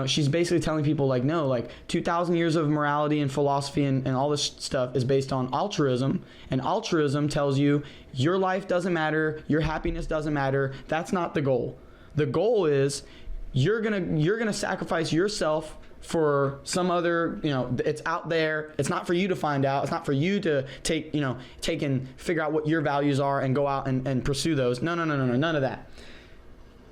she's basically telling people like, no, like 2,000 years of morality and philosophy and all this stuff is based on altruism, and altruism tells you your life doesn't matter, your happiness doesn't matter. That's not the goal. The goal is you're gonna sacrifice yourself for some other, it's out there. It's not for you to find out. It's not for you to take and figure out what your values are and go out and pursue those. No, none of that.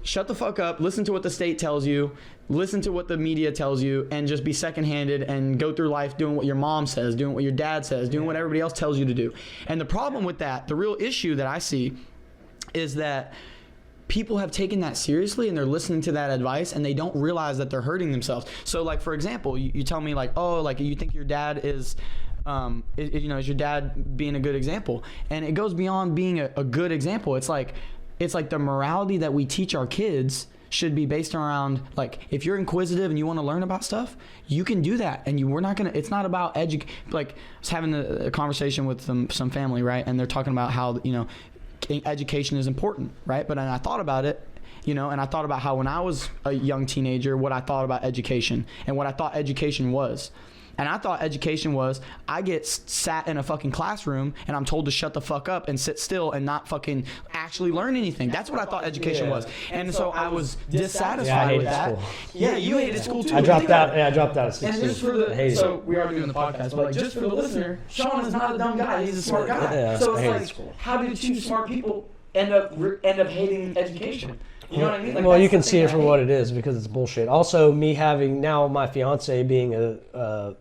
Shut the fuck up, listen to what the state tells you, listen to what the media tells you, and just be second-handed and go through life doing what your mom says, doing what your dad says, doing what everybody else tells you to do. And the problem with that, the real issue that I see is that people have taken that seriously and they're listening to that advice and they don't realize that they're hurting themselves. So like, for example, you tell me like, oh, like you think your dad is your dad being a good example? And it goes beyond being a good example. It's like the morality that we teach our kids should be based around, like, if you're inquisitive and you want to learn about stuff, you can do that. And it's not about like, I was having a conversation with some family, right? And they're talking about how, education is important, right? But I thought about it, and I thought about how when I was a young teenager, what I thought about education and what I thought education was. And I thought education was, I get sat in a fucking classroom and I'm told to shut the fuck up and sit still and not fucking actually learn anything. That's what I thought education was. And so I was dissatisfied with that. School. Yeah, you hated school too. I dropped out at 16. And just so we are doing the podcast, but like, just for the listener, Sean is not a dumb guy. He's a smart guy. Yeah, so it's like, how did two smart people end up hating education? You know what I mean? Like, well, you can see it for what it is, because it's bullshit. Also, me having now my fiance being a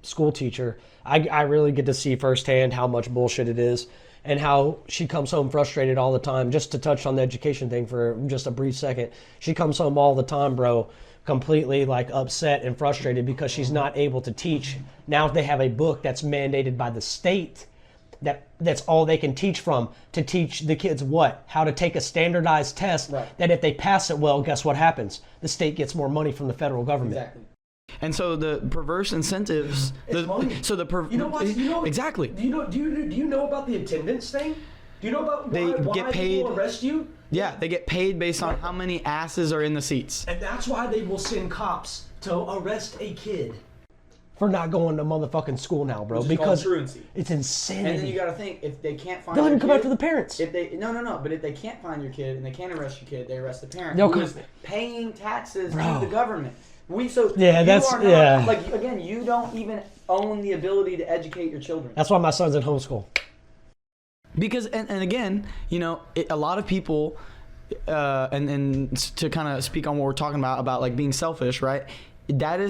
school teacher, I really get to see firsthand how much bullshit it is and how she comes home frustrated all the time. Just to touch on the education thing for just a brief second, she comes home all the time, bro, completely like upset and frustrated because she's not able to teach. Now they have a book that's mandated by the state that's all they can teach from, to teach the kids what? How to take a standardized test, right, that if they pass it well, guess what happens? The state gets more money from the federal government. Exactly. And so the perverse incentives. Exactly. Do you know about the attendance thing? Do you know about why get paid, people arrest you? Yeah, they get paid based on how many asses are in the seats. And that's why they will send cops to arrest a kid for not going to motherfucking school now, bro. Because truancy. It's insanity. And then you got to think, if they can't find they'll your even come kid, after the parents. But if they can't find your kid and they can't arrest your kid, they arrest the parent who is paying taxes bro. to the government. Like, again, you don't even own the ability to educate your children. That's why my son's in homeschool. Because, and again, a lot of people, and to kind of speak on what we're talking about like being selfish, right? That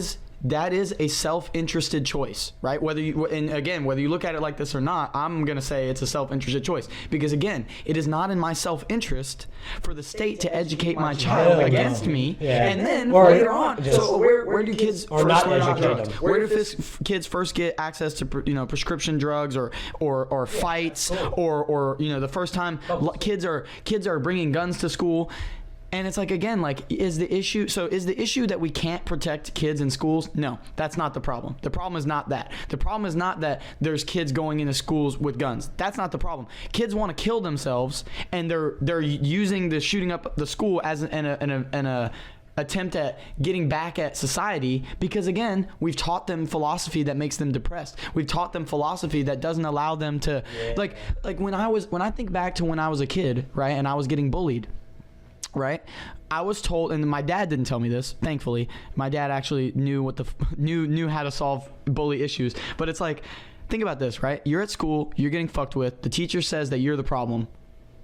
is a self-interested choice, right? Whether you look at it like this or not, I'm going to say it's a self-interested choice. Because again, it is not in my self-interest for the state to educate my child against me. Yeah. And then later on, so where do kids first learn drugs? Where do kids first get access to prescription drugs or fights or the first time kids are bringing guns to school? And it's like, again, like, is the issue that we can't protect kids in schools? No, that's not the problem. The problem is not that. The problem is not that there's kids going into schools with guns. That's not the problem. Kids want to kill themselves, and they're using the shooting up the school as an attempt at getting back at society, because again, we've taught them philosophy that makes them depressed. We've taught them philosophy that doesn't allow them to like when I think back to when I was a kid, right, and I was getting bullied. Right, I was told, and my dad didn't tell me this. Thankfully, my dad actually knew knew how to solve bully issues. But it's like, think about this, right? You're at school, you're getting fucked with. The teacher says that you're the problem.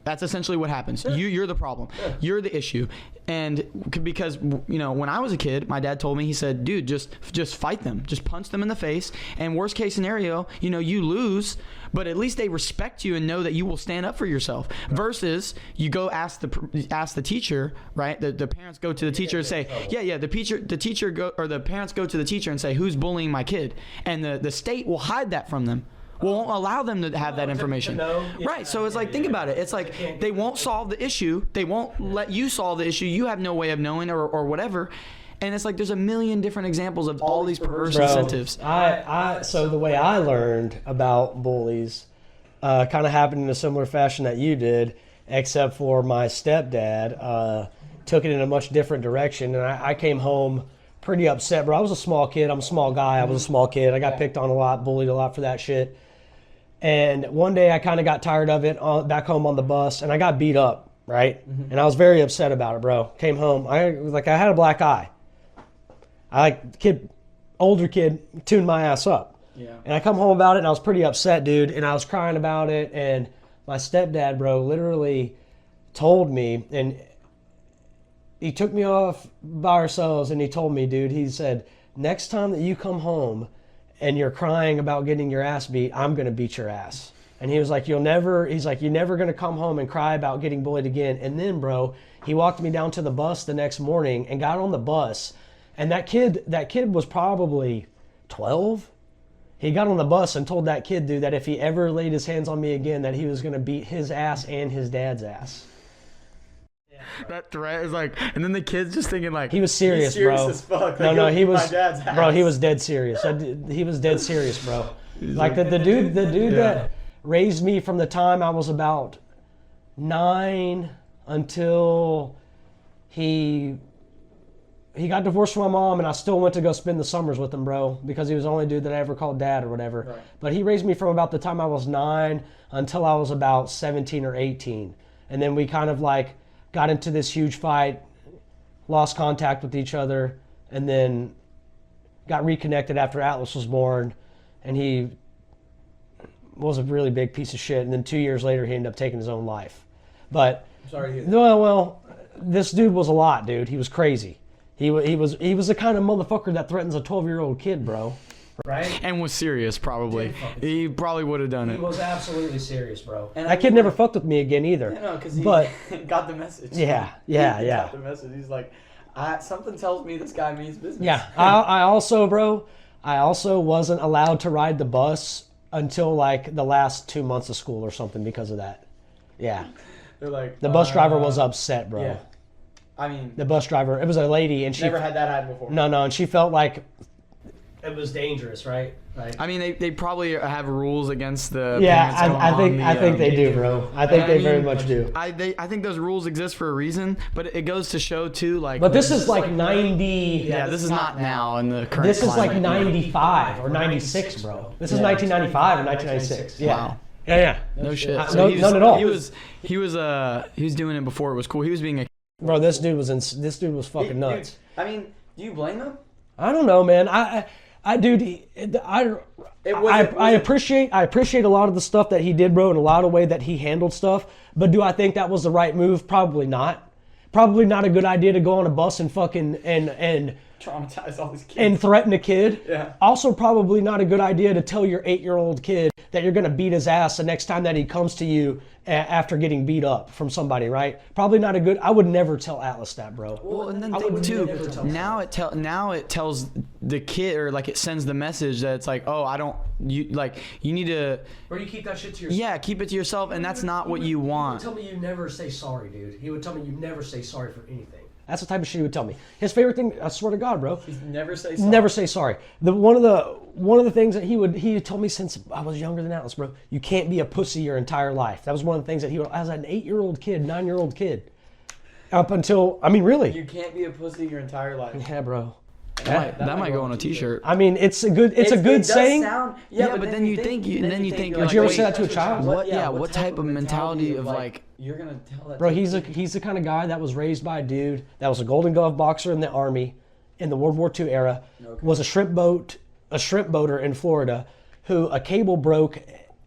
That's essentially what happens. Yeah. You're the problem. Yeah. You're the issue. And because, when I was a kid, my dad told me, he said, dude, just fight them. Just punch them in the face. And worst case scenario, you lose, but at least they respect you and know that you will stand up for yourself. Right. Versus you go ask the teacher, right? The parents go to the teacher and say, the parents go to the teacher and say, who's bullying my kid? And the state will hide that from them. Won't allow them to have that information. Right, so it's like, think about it. It's like they won't solve the issue. They won't let you solve the issue. You have no way of knowing or whatever. And it's like there's a million different examples of all these perverse incentives. So the way I learned about bullies kind of happened in a similar fashion that you did, except for my stepdad took it in a much different direction. And I came home pretty upset, bro. I was a small kid. I'm a small guy. I was a small kid. I got picked on a lot, bullied a lot for that shit. And one day I kind of got tired of it back home on the bus, and I got beat up, right? And I was very upset about it, bro. Came home. I had a black eye. Older kid tuned my ass up. Yeah. And I come home about it, and I was pretty upset, dude. And I was crying about it. And my stepdad, bro, literally told me, and he took me off by ourselves, and he told me, dude, he said, next time that you come home and you're crying about getting your ass beat, I'm going to beat your ass. And he was like, you're never going to come home and cry about getting bullied again. And then, bro, he walked me down to the bus the next morning and got on the bus. And that kid was probably 12. He got on the bus and told that kid, dude, that if he ever laid his hands on me again, that he was going to beat his ass and his dad's ass. That threat is like, and then the kid's just thinking like, he was serious, bro. As fuck. Like, No, he was, my dad's ass. bro. He was dead serious. He was dead serious, bro. Like the dude that raised me from the time I was about 9 until he got divorced from my mom, and I still went to go spend the summers with him, bro, because he was the only dude that I ever called dad or whatever. Right. But he raised me from about the time I was 9 until I was about 17 or 18, and then we kind of like got into this huge fight, lost contact with each other, and then got reconnected after Atlas was born, and he was a really big piece of shit. And then 2 years later, he ended up taking his own life. But I'm sorry to hear that. well, this dude was a lot, dude. He was crazy. He was the kind of motherfucker that threatens a 12-year-old kid, bro. Right? And was serious, probably. He probably would have done it. He was absolutely serious, bro. And that kid never fucked with me again either. Yeah, no, because he but, got the message. Yeah. He got the message. He's like, something tells me this guy means business. Yeah. I also wasn't allowed to ride the bus until like the last 2 months of school or something because of that. Yeah. They're like, the bus driver was upset, bro. Yeah. I mean, the bus driver, it was a lady, and she never had that happen before. No, and she felt like it was dangerous, right? Like, I mean, they probably have rules against the. Yeah, parents I think they do, bro. I think they very much do. I think those rules exist for a reason, but it goes to show too, like. But this is like 90. Yeah, this is not now in the current. This is climate. like 95 or 96, bro. This is 1995 or 1996. Yeah. Wow. Yeah. No shit. None at all. He was doing it before it was cool. He was being a. Bro, this dude was fucking nuts. Dude, I mean, do you blame him? I don't know, man. I appreciate a lot of the stuff that he did, bro, and a lot of way that he handled stuff. But do I think that was the right move? Probably not. Probably not a good idea to go on a bus and fucking and traumatize all these kids and threaten a kid. Yeah. Also, probably not a good idea to tell your 8-year-old kid that you're gonna beat his ass the next time that he comes to you after getting beat up from somebody, right? Probably not a good. I would never tell Atlas that, bro. Well, and then think too. Now it tells the kid, or like it sends the message that it's like, oh, you need to. Or you keep that shit to yourself. Yeah, keep it to yourself, and that's not what you want. He would tell me you never say sorry, dude. He would tell me you never say sorry for anything. That's the type of shit he would tell me. His favorite thing, I swear to God, bro. Never say sorry. Never say sorry. One of the things that he told me since I was younger than Atlas, bro. You can't be a pussy your entire life. That was one of the things that as an 8-year-old kid, 9-year-old kid, up until, I mean, really. You can't be a pussy your entire life. Yeah, bro. That might go on a T-shirt. I mean, it's a good saying. Yeah, but then you think. Would you ever say that to a child? What type of mentality of like you're gonna tell that? Bro, he's the kind of guy that was raised by a dude that was a Golden Glove boxer in the Army in the World War II era. Okay. Was a shrimp boater in Florida, who a cable broke.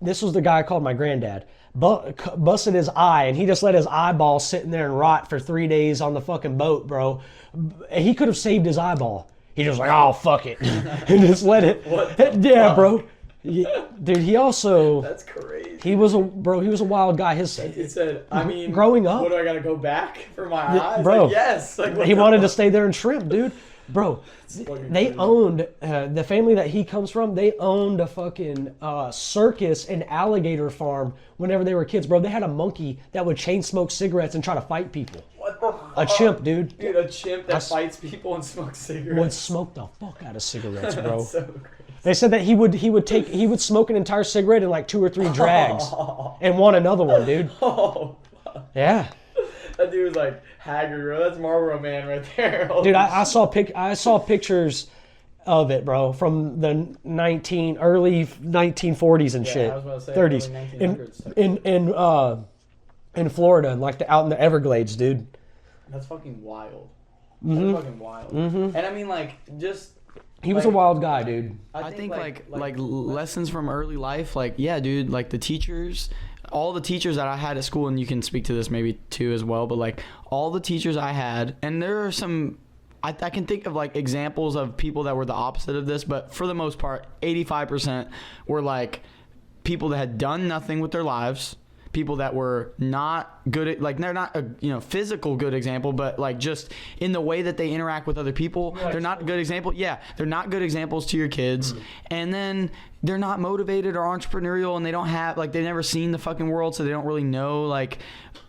This was the guy I called my granddad. Busted his eye, and he just let his eyeball sit in there and rot for 3 days on the fucking boat, bro. He could have saved his eyeball. He just like, oh, fuck it. And just let it. Yeah, bro. Dude, he also. That's crazy. He was a wild guy. He said, I mean, growing up. What do I gotta go back for my eyes? Bro. Like, yes. Like, he wanted to stay there in shrimp, dude. Bro, they owned, the family that he comes from, they owned a fucking circus and alligator farm whenever they were kids, bro. They had a monkey that would chain smoke cigarettes and try to fight people. What the fuck? A chimp, dude. Dude, a chimp that fights people and smokes cigarettes. Would smoke the fuck out of cigarettes, bro. That's so crazy. They said that he would smoke an entire cigarette in like 2 or 3 drags and want another one, dude. Oh, yeah. That dude was like haggard, bro. That's Marlboro Man right there. Dude, I saw pictures of it, bro, from the early 1940s and shit, I was about to say 30s, in Florida, like out in the Everglades, dude. That's fucking wild. That's fucking wild. And I mean, like, just. He was a wild guy, dude. I think like lessons from early life, like, yeah, dude, like the teachers, all the teachers that I had at school, and you can speak to this maybe too as well, but like all the teachers I had, and there are some, I can think of like examples of people that were the opposite of this, but for the most part, 85% were like people that had done nothing with their lives. People that were not good at, like, they're not a physical good example, but like just in the way that they interact with other people, they're not a good example. Yeah, they're not good examples to your kids. And then they're not motivated or entrepreneurial, and they don't have, like, they've never seen the fucking world, so they don't really know, like,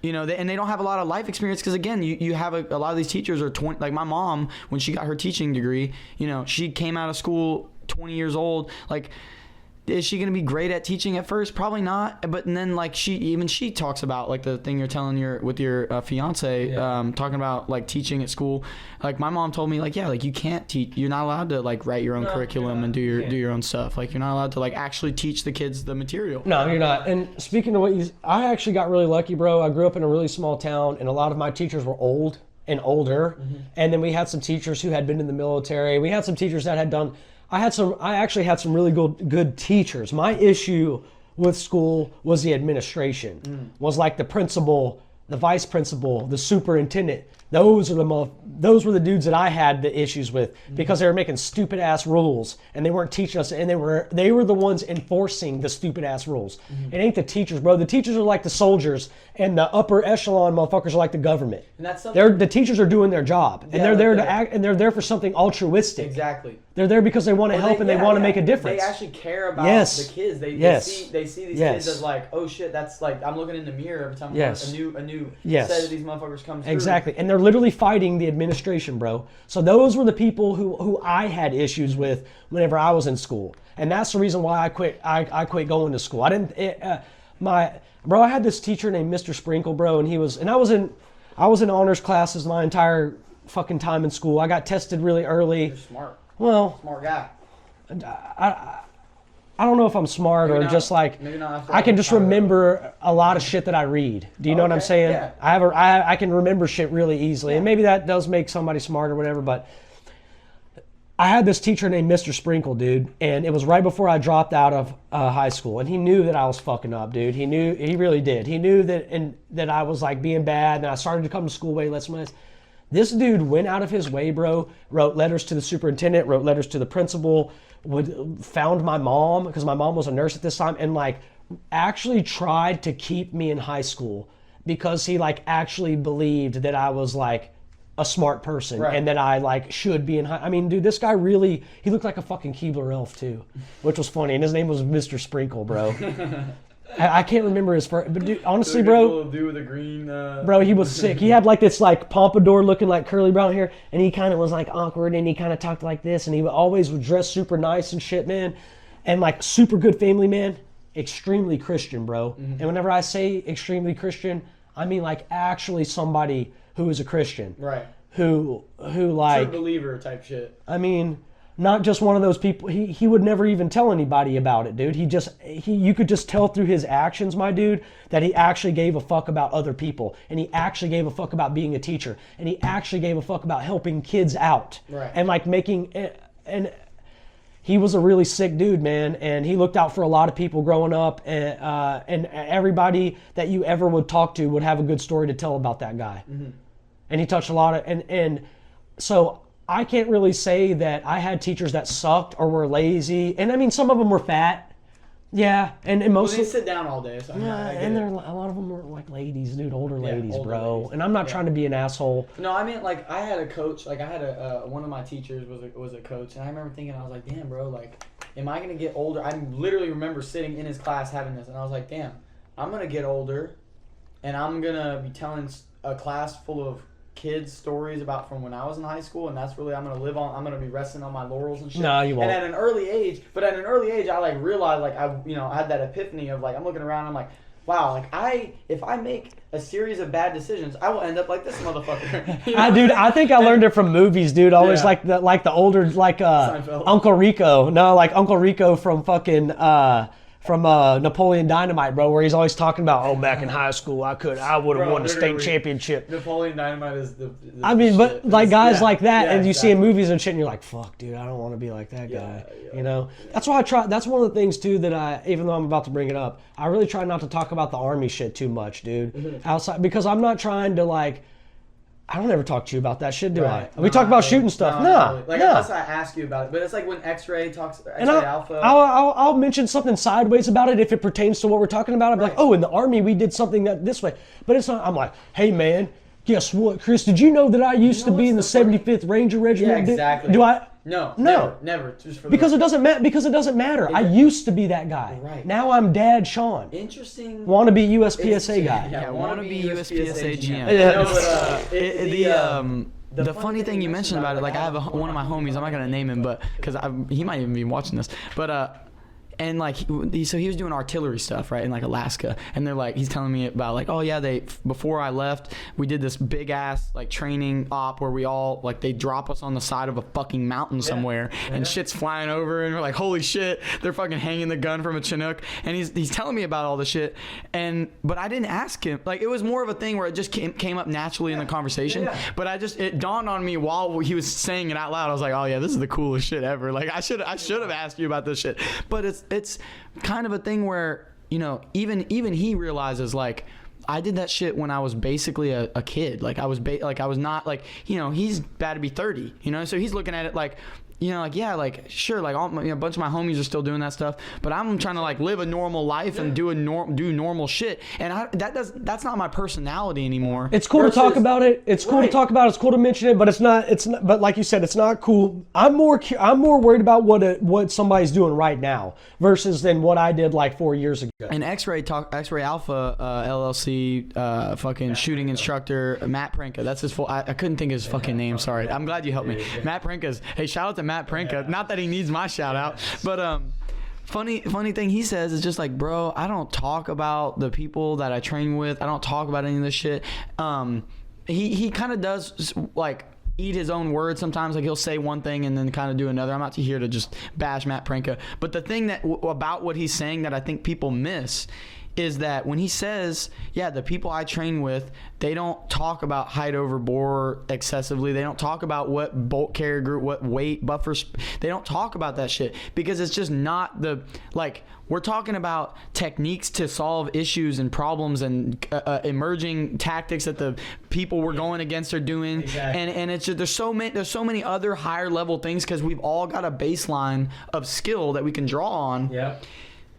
and they don't have a lot of life experience, because again, you have a lot of these teachers are 20, like my mom, when she got her teaching degree, she came out of school 20 years old, like. Is she going to be great at teaching at first? Probably not. But then, like, she talks about, like, the thing you're telling with your fiance, talking about, like, teaching at school. Like, my mom told me, like, yeah, like, you can't teach. You're not allowed to, like, write your own curriculum and do your own stuff. Like, you're not allowed to, like, actually teach the kids the material. No, you're not. And speaking of I actually got really lucky, bro. I grew up in a really small town, and a lot of my teachers were old and older. And then we had some teachers who had been in the military. We had some teachers that had done... I actually had some really good teachers. My issue with school was the administration. Was like the principal, the vice principal, the superintendent. Those were the dudes that I had the issues with, because they were making stupid ass rules and they weren't teaching us, and they were the ones enforcing the stupid ass rules. It ain't the teachers, bro. The teachers are like the soldiers, and the upper echelon motherfuckers are like the government. And that's the teachers are doing their job, and they're there to act, and they're there for something altruistic. Exactly. They're there because they want to help and they want to make a difference. They actually care about the kids. They see these kids as like, oh shit, that's like, I'm looking in the mirror every time a new set of these motherfuckers comes through. Exactly. And they're literally fighting the administration, bro. So those were the people who I had issues with whenever I was in school. And that's the reason why I quit. I quit going to school. I had this teacher named Mr. Sprinkle, bro, and I was in honors classes my entire fucking time in school. I got tested really early. You're smart. Well, smart guy. I don't know if I'm smart or just like, I can just remember a lot of shit that I read. Do you know what I'm saying? Yeah. I can remember shit really easily, and maybe that does make somebody smart or whatever, but I had this teacher named Mr. Sprinkle, dude, and it was right before I dropped out of high school, and he knew that I was fucking up, dude. He really did. He knew that I was like being bad, and I started to come to school way less. This dude went out of his way, bro, wrote letters to the superintendent, wrote letters to the principal, found my mom, because my mom was a nurse at this time, and like actually tried to keep me in high school, because he like actually believed that I was like a smart person, and that I like should be in high. I mean, dude, this guy really, he looked like a fucking Keebler elf too, which was funny, and his name was Mr. Sprinkle, bro. I can't remember his first, but dude, honestly, bro, dude with the green, bro, he was sick. He had like this like pompadour looking like curly brown hair, and he kind of was like awkward, and he kind of talked like this, and he always would dress super nice and shit, man, and like super good family man, extremely Christian, bro. And whenever I say extremely Christian, I mean like actually somebody who is a Christian, right? Who like true believer type shit. I mean, not just one of those people. He would never even tell anybody about it, dude. You could just tell through his actions, my dude, that he actually gave a fuck about other people, and he actually gave a fuck about being a teacher, and he actually gave a fuck about helping kids out, right? And like and he was a really sick dude, man, and he looked out for a lot of people growing up, and everybody that you ever would talk to would have a good story to tell about that guy. And he touched a lot of, and so I can't really say that I had teachers that sucked or were lazy. And I mean, some of them were fat. Yeah. And most they sit down all day. So and a lot of them were like ladies, dude, older ladies, bro. Ladies. And I'm not trying to be an asshole. No, I mean, like, I had a coach, like, I had one of my teachers was a coach. And I remember thinking, I was like, damn, bro, like, am I going to get older? I literally remember sitting in his class having this. And I was like, damn, I'm going to get older. And I'm going to be telling a class full of kids stories about from when I was in high school, and that's really I'm gonna be resting on my laurels and shit. No, you won't. And at an early age, I like realized, like, I had that epiphany of like, I'm looking around, I'm like, wow, like if I make a series of bad decisions, I will end up like this motherfucker. Dude, I think I learned it from movies, dude. Always Yeah. like the older, like Seinfeld. Uncle Rico. No, like Uncle Rico from fucking Napoleon Dynamite, bro, where he's always talking about, oh, back in high school, I would have won the state championship. Napoleon Dynamite is the I mean, but like guys like that, Yeah, and you exactly. see in movies and shit, and you're like, fuck, dude, I don't want to be like that guy. Yeah. You know, that's why I try. That's one of the things too that I, even though I'm about to bring it up, I really try not to talk about the army shit too much, dude. Outside, because I'm not trying to like. I don't ever talk to you about that shit, do I? We talk about shooting stuff. No, Like unless I ask you about it, but it's like when X-Ray talks, X-Ray And Alpha. I'll mention something sideways about it if it pertains to what we're talking about. I'm like, oh, in the army we did something that this way, but it's not. I'm like, hey man, guess what, Chris? Did you know that I used to be in the 75th Ranger Regiment? Yeah, exactly. Do I? No. Never. Just for Because it doesn't matter. Because it doesn't matter. I used to be that guy. Right. Now I'm Dad Sean. Interesting. Wannabe USPSA guy. Yeah, wanna be USPSA GM. The funny thing you mentioned about it, like I have one of my homies, I'm not gonna name him, but because he might even be watching this, but and like so he was doing artillery stuff, right, in like Alaska, and they're like, he's telling me about like, oh yeah, before I left, we did this big ass like training op where we all like, they drop us on the side of a fucking mountain somewhere, and shit's flying over, and we're like, holy shit, they're fucking hanging the gun from a Chinook, and he's telling me about all the shit, but I didn't ask him, like it was more of a thing where it just came up naturally in the conversation, but it dawned on me while he was saying it out loud. I was like, oh yeah, this is the coolest shit ever. Like I should have asked you about this shit, but it's kind of a thing where, you know, even he realizes like I did that shit when I was basically a kid. Like I was I was not like, you know, he's about to be 30, you know, so he's looking at it like, you know, like, yeah, like, sure, like, a bunch of my homies are still doing that stuff, but I'm trying to, like, live a normal life and do normal shit, and that's not my personality anymore. It's cool to talk about it. It's cool to talk about it. It's cool to mention it, but it's not. But like you said, it's not cool. I'm more worried about what somebody's doing right now versus than what I did like 4 years ago. And X-Ray Alpha LLC fucking shooting instructor Matt Prenka. That's his full. I couldn't think of his fucking name. Sorry. I'm glad you helped me. Matt Prenka's. Hey, shout out to Matt Prenka. Not that he needs my shout out, but funny thing he says is just like, bro, I don't talk about the people that I train with. I don't talk about any of this shit. He kind of does like eat his own words sometimes. Like he'll say one thing and then kind of do another. I'm not here to just bash Matt Prenka, but the thing that about what he's saying that I think people miss is that when he says, yeah, the people I train with, they don't talk about height over bore excessively. They don't talk about what bolt carrier group, what weight, buffers. They don't talk about that shit because it's just not like, we're talking about techniques to solve issues and problems and emerging tactics that the people we're going against are doing. Exactly. And it's just, there's so many other higher level things because we've all got a baseline of skill that we can draw on. Yeah.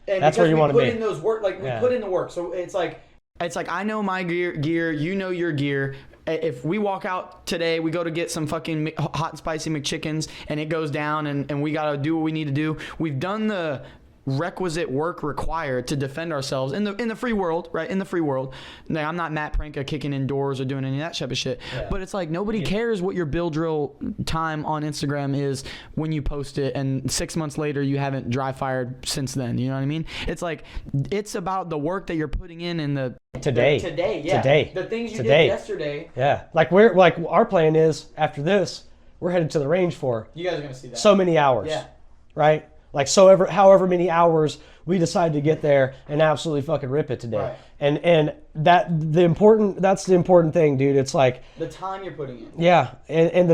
And that's where you want to be. We put in those work, like we put in the work. So it's like I know my gear, you know your gear. If we walk out today, we go to get some fucking hot and spicy McChickens, and it goes down, and we gotta do what we need to do. We've done the requisite work required to defend ourselves in the free world, right? In the free world. Now, I'm not Matt Prenka kicking indoors or doing any of that type of shit, but it's like nobody cares what your bill drill time on Instagram is when you post it, and 6 months later you haven't dry fired since then. You know what I mean? It's like it's about the work that you're putting in the today, the things you did yesterday. Yeah, like our plan is after this, we're headed to the range for. You guys are gonna see that. So many hours. Yeah. Right. Like however many hours we decide to get there and absolutely fucking rip it today. Right. And that's the important thing, dude. It's like the time you're putting in. Yeah, and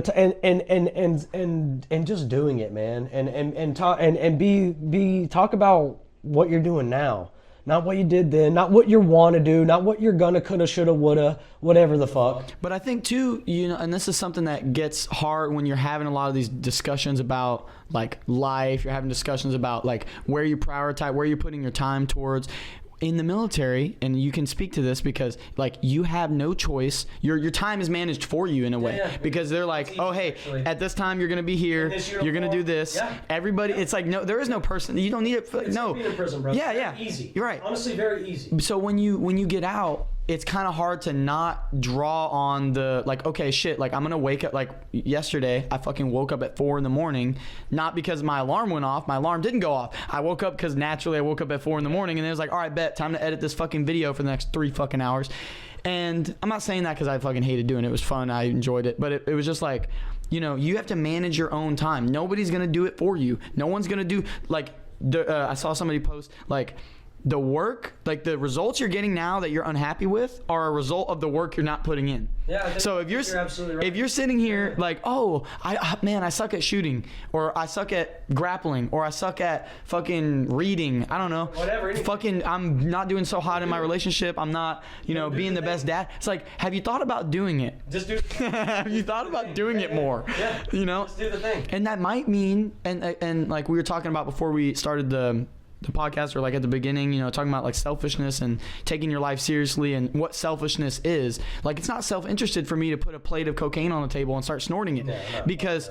just doing it, man. And talk about what you're doing now. Not what you did then, not what you want to do, not what you're gonna, coulda, shoulda, woulda, whatever the fuck. But I think too, you know, and this is something that gets hard when you're having a lot of these discussions about like life. You're having discussions about like where you prioritize, where you're putting your time towards. In the military, and you can speak to this because like you have no choice. Your time is managed for you in a way because they're like, oh hey, at this time you're gonna be here, you're gonna do this. Yeah. Everybody, it's like no, there is no person. You don't need it. No. Being in prison, bro. Yeah, Easy. You're right. Honestly, very easy. So when you get out, it's kind of hard to not draw on the like, okay, shit, like I'm gonna wake up. Like yesterday I fucking woke up at 4 a.m, not because my alarm went off. My alarm didn't go off. I woke up because naturally I woke up at 4 a.m, and it was like, all right, bet, time to edit this fucking video for the next 3 fucking hours. And I'm not saying that because I fucking hated doing it. It was fun, I enjoyed it, but it was just like, you know, you have to manage your own time. Nobody's gonna do it for you. No one's gonna do like I saw somebody post like, the work, like the results you're getting now that you're unhappy with are a result of the work you're not putting in. Yeah. So if you're absolutely right. if you're sitting here like, oh, I suck at shooting, or I suck at grappling, or I suck at fucking reading, I don't know. Whatever. Fucking, I'm not doing so hot in my relationship. I'm not, you know, being the best dad. It's like, have you thought about doing it? Just do. Have you thought about doing it more? Yeah. You know. Just do the thing. And that might mean, and like we were talking about before we started the podcast, or like at the beginning, you know, talking about like selfishness and taking your life seriously and what selfishness is. Like, it's not self-interested for me to put a plate of cocaine on the table and start snorting it, because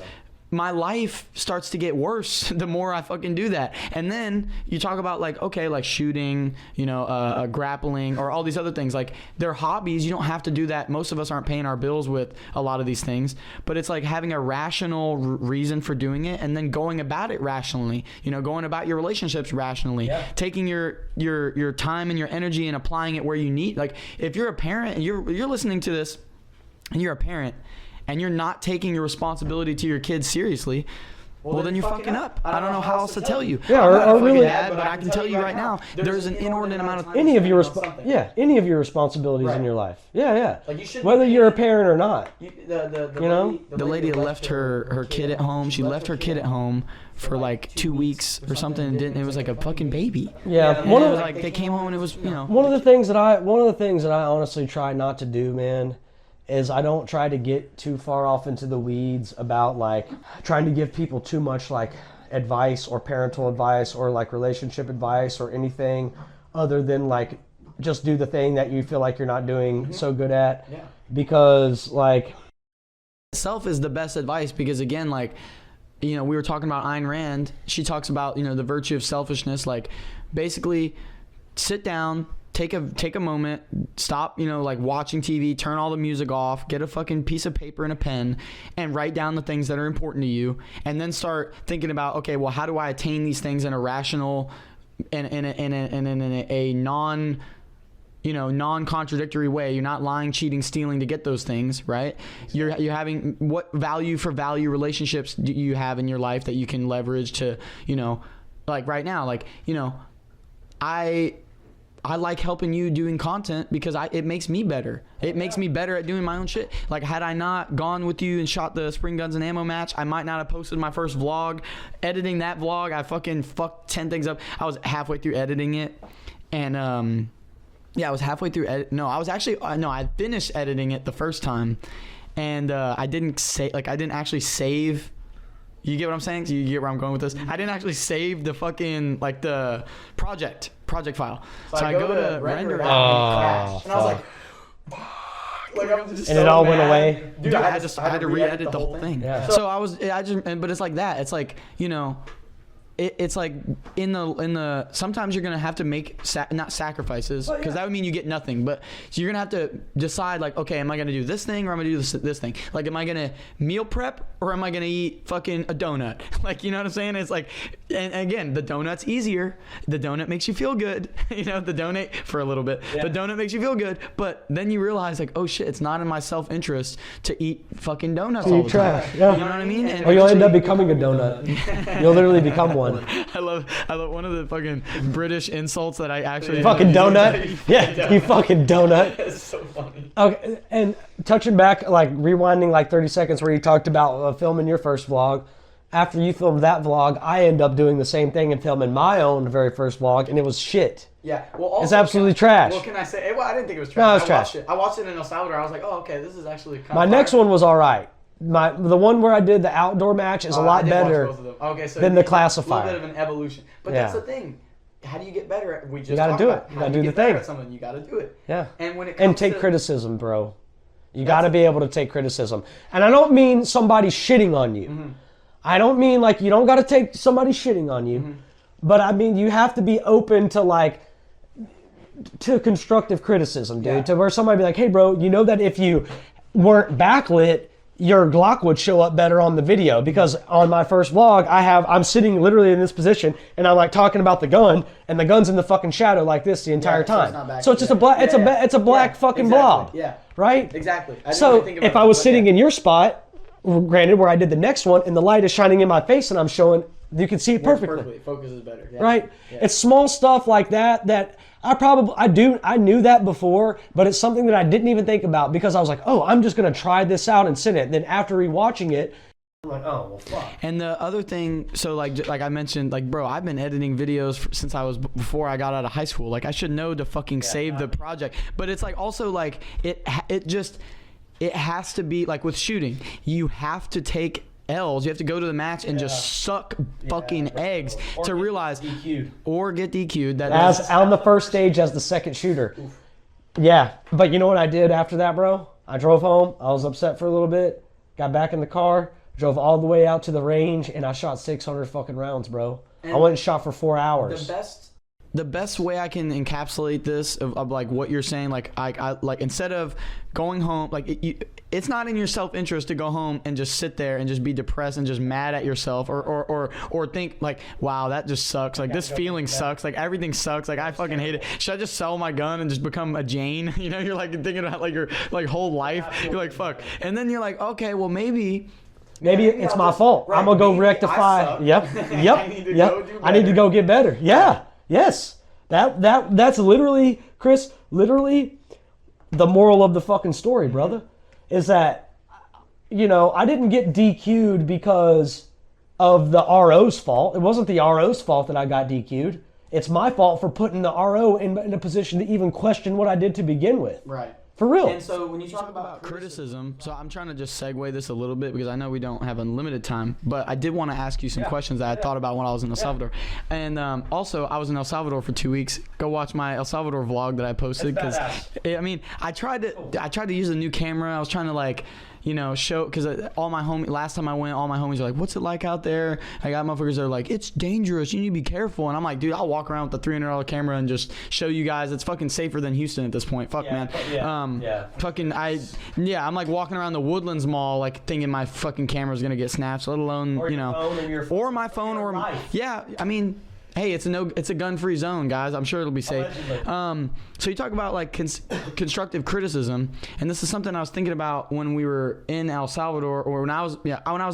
my life starts to get worse the more I fucking do that. And then you talk about like, okay, like shooting, you know, grappling, or all these other things. Like, they're hobbies. You don't have to do that. Most of us aren't paying our bills with a lot of these things, but it's like having a rational reason for doing it, and then going about it rationally, you know, going about your relationships rationally, taking your time and your energy and applying it where you need. Like, if you're a parent and you're listening to this and you're a parent, and you're not taking your responsibility to your kids seriously, well, then you're fucking up. I don't know how else to tell you. Yeah, I'm not or a really, dad, but I can tell you right now, there's an inordinate amount of any of your responsibilities in your life. Yeah. Like, you should, whether you're a parent or not. The lady left her kid at home. She left her kid at home for like 2 weeks or something, and it was like a fucking baby. Yeah, And it was like they came home and it was, you know. One of the things that I honestly try not to do, man, is I don't try to get too far off into the weeds about like trying to give people too much like advice or parental advice or like relationship advice or anything other than like just do the thing that you feel like you're not doing so good at. Yeah. Because like, self is the best advice, because again, like, you know, we were talking about Ayn Rand. She talks about, you know, the virtue of selfishness. Like, basically sit down, take a moment, stop, you know, like watching TV, turn all the music off, get a fucking piece of paper and a pen, and write down the things that are important to you, and then start thinking about, okay, well, how do I attain these things in a rational and in a non-contradictory way. You're not lying, cheating, stealing to get those things, right? You're having, what value for value relationships do you have in your life that you can leverage to, you know, like right now, like, you know, I like helping you doing content because it makes me better. It makes me better at doing my own shit. Like, had I not gone with you and shot the Spring Guns and Ammo match, I might not have posted my first vlog. Editing that vlog, I fucking fucked 10 things up. I was halfway through editing it, and yeah, I was halfway through I finished editing it the first time, and I didn't actually save. You get what I'm saying? So you get where I'm going with this? I didn't actually save the fucking, like, the project file. So I go to render it, and I was like, I'm just and it all went away. Dude, I had to re-edit the whole thing. Yeah. So but it's like that. It's like, you know, it's like in the sometimes you're gonna have to make not sacrifices, because that would mean you get nothing, but so you're gonna have to decide, like, okay, am I gonna do this thing or am I gonna do this thing? Like, am I gonna meal prep or am I gonna eat fucking a donut? Like, you know what I'm saying? It's like, and again, the donut's easier. The donut makes you feel good. You know, the donut for a little bit. Yeah. The donut makes you feel good, but then you realize, like, oh shit, it's not in my self-interest to eat fucking donuts all the time. Yeah. You know what I mean? And or you'll end up becoming a donut. You'll literally become one. I love one of the fucking British insults that I actually fucking donut. Yeah, you fucking donut. It's so funny. Okay, and touching back, like rewinding like 30 seconds where you talked about filming your first vlog. After you filmed that vlog, I end up doing the same thing and filming my own very first vlog, and it was shit. Yeah, well, also, it's absolutely trash. Well, can I say? Well, I didn't think it was trash. No, it was trash. I watched it in El Salvador. I was like, oh, okay, this is actually kind of my next one was all right. The one where I did the outdoor match is a lot better than the classifier. A little bit of an evolution, but that's the thing. How do you get better at? We just you gotta do it. You gotta do the thing. Something you gotta do it. Yeah. And when it comes and take criticism, bro. You gotta be able to take criticism. And I don't mean somebody shitting on you. Mm-hmm. I don't mean like you don't gotta take somebody shitting on you, but I mean you have to be open to like to constructive criticism, dude. To where somebody be like, hey, bro, you know that if you weren't backlit, your Glock would show up better on the video, because on my first vlog, I'm sitting literally in this position and I'm like talking about the gun, and the gun's in the fucking shadow like this the entire time. So it's just a black, it's a black fucking blob. Yeah. Right? Exactly. So if I was sitting in your spot, granted where I did the next one, and the light is shining in my face and I'm showing, you can see it perfectly. It focuses better. Yeah. Right? Yeah. It's small stuff like that I knew that before, but it's something that I didn't even think about, because I was like, oh, I'm just going to try this out and sit it. And then after rewatching it, I'm like, oh, well, fuck. And the other thing, so like I mentioned, like, bro, I've been editing videos since before I got out of high school. Like, I should know to fucking save the project. But it's like also like it has to be like with shooting. You have to take L's. You have to go to the match and just suck fucking eggs to realize, or get DQ'd. As on the first stage as the second shooter. Oof. Yeah, but you know what I did after that, bro? I drove home. I was upset for a little bit. Got back in the car. Drove all the way out to the range, and I shot 600 fucking rounds, bro. And I went and shot for 4 hours. The best way I can encapsulate this of like what you're saying, like I like, instead of going home, like it's not in your self-interest to go home and just sit there and just be depressed and just mad at yourself, or think like, wow, that just sucks, like this feeling sucks, like everything sucks, like I fucking hate it. Should I just sell my gun and just become a Jane? You know, you're like thinking about like your like whole life. You're like, fuck. And then you're like, okay, well maybe it's my fault. Right. I'm gonna go rectify. Yep. I need to go get better. Yeah. Yes. That's literally, Chris, literally the moral of the fucking story, brother. Is that, you know, I didn't get DQ'd because of the RO's fault. It wasn't the RO's fault that I got DQ'd. It's my fault for putting the RO in a position to even question what I did to begin with. Right. For real. And so when you talk about criticism, so I'm trying to just segue this a little bit because I know we don't have unlimited time, but I did want to ask you some questions that I thought about when I was in El Salvador. And also, I was in El Salvador for 2 weeks. Go watch my El Salvador vlog that I posted, because I mean, I tried to use a new camera. I was trying to like, you know, show, because all my homies, last time I went, all my homies are like, what's it like out there? I got motherfuckers that are like, it's dangerous, you need to be careful. And I'm like, dude, I'll walk around with the $300 camera and just show you guys it's fucking safer than Houston at this point. Fuck, man. I'm like walking around the Woodlands Mall like thinking my fucking camera's gonna get snatched, let alone, or you know, or my phone, or I mean, hey, it's a gun-free zone, guys. I'm sure it'll be safe. So you talk about like constructive criticism, and this is something I was thinking about when we were in El Salvador, or when I was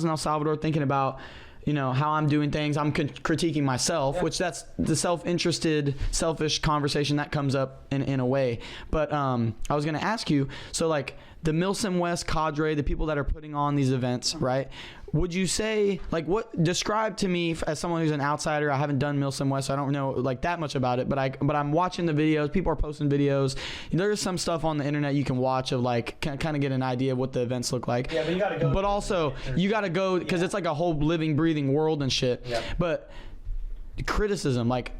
in El Salvador, thinking about, you know, how I'm doing things. I'm critiquing myself, which that's the self-interested, selfish conversation that comes up in a way. But I was gonna ask you, so like the Milsim West cadre, the people that are putting on these events, right? Would you say, like, describe to me as someone who's an outsider? I haven't done Milsim West, so I don't know like that much about it, but I'm watching the videos. People are posting videos. There's some stuff on the internet you can watch of like kind of get an idea of what the events look like. Yeah, but you gotta go. But also you gotta go, because it's like a whole living, breathing world and shit. Yeah. But criticism, like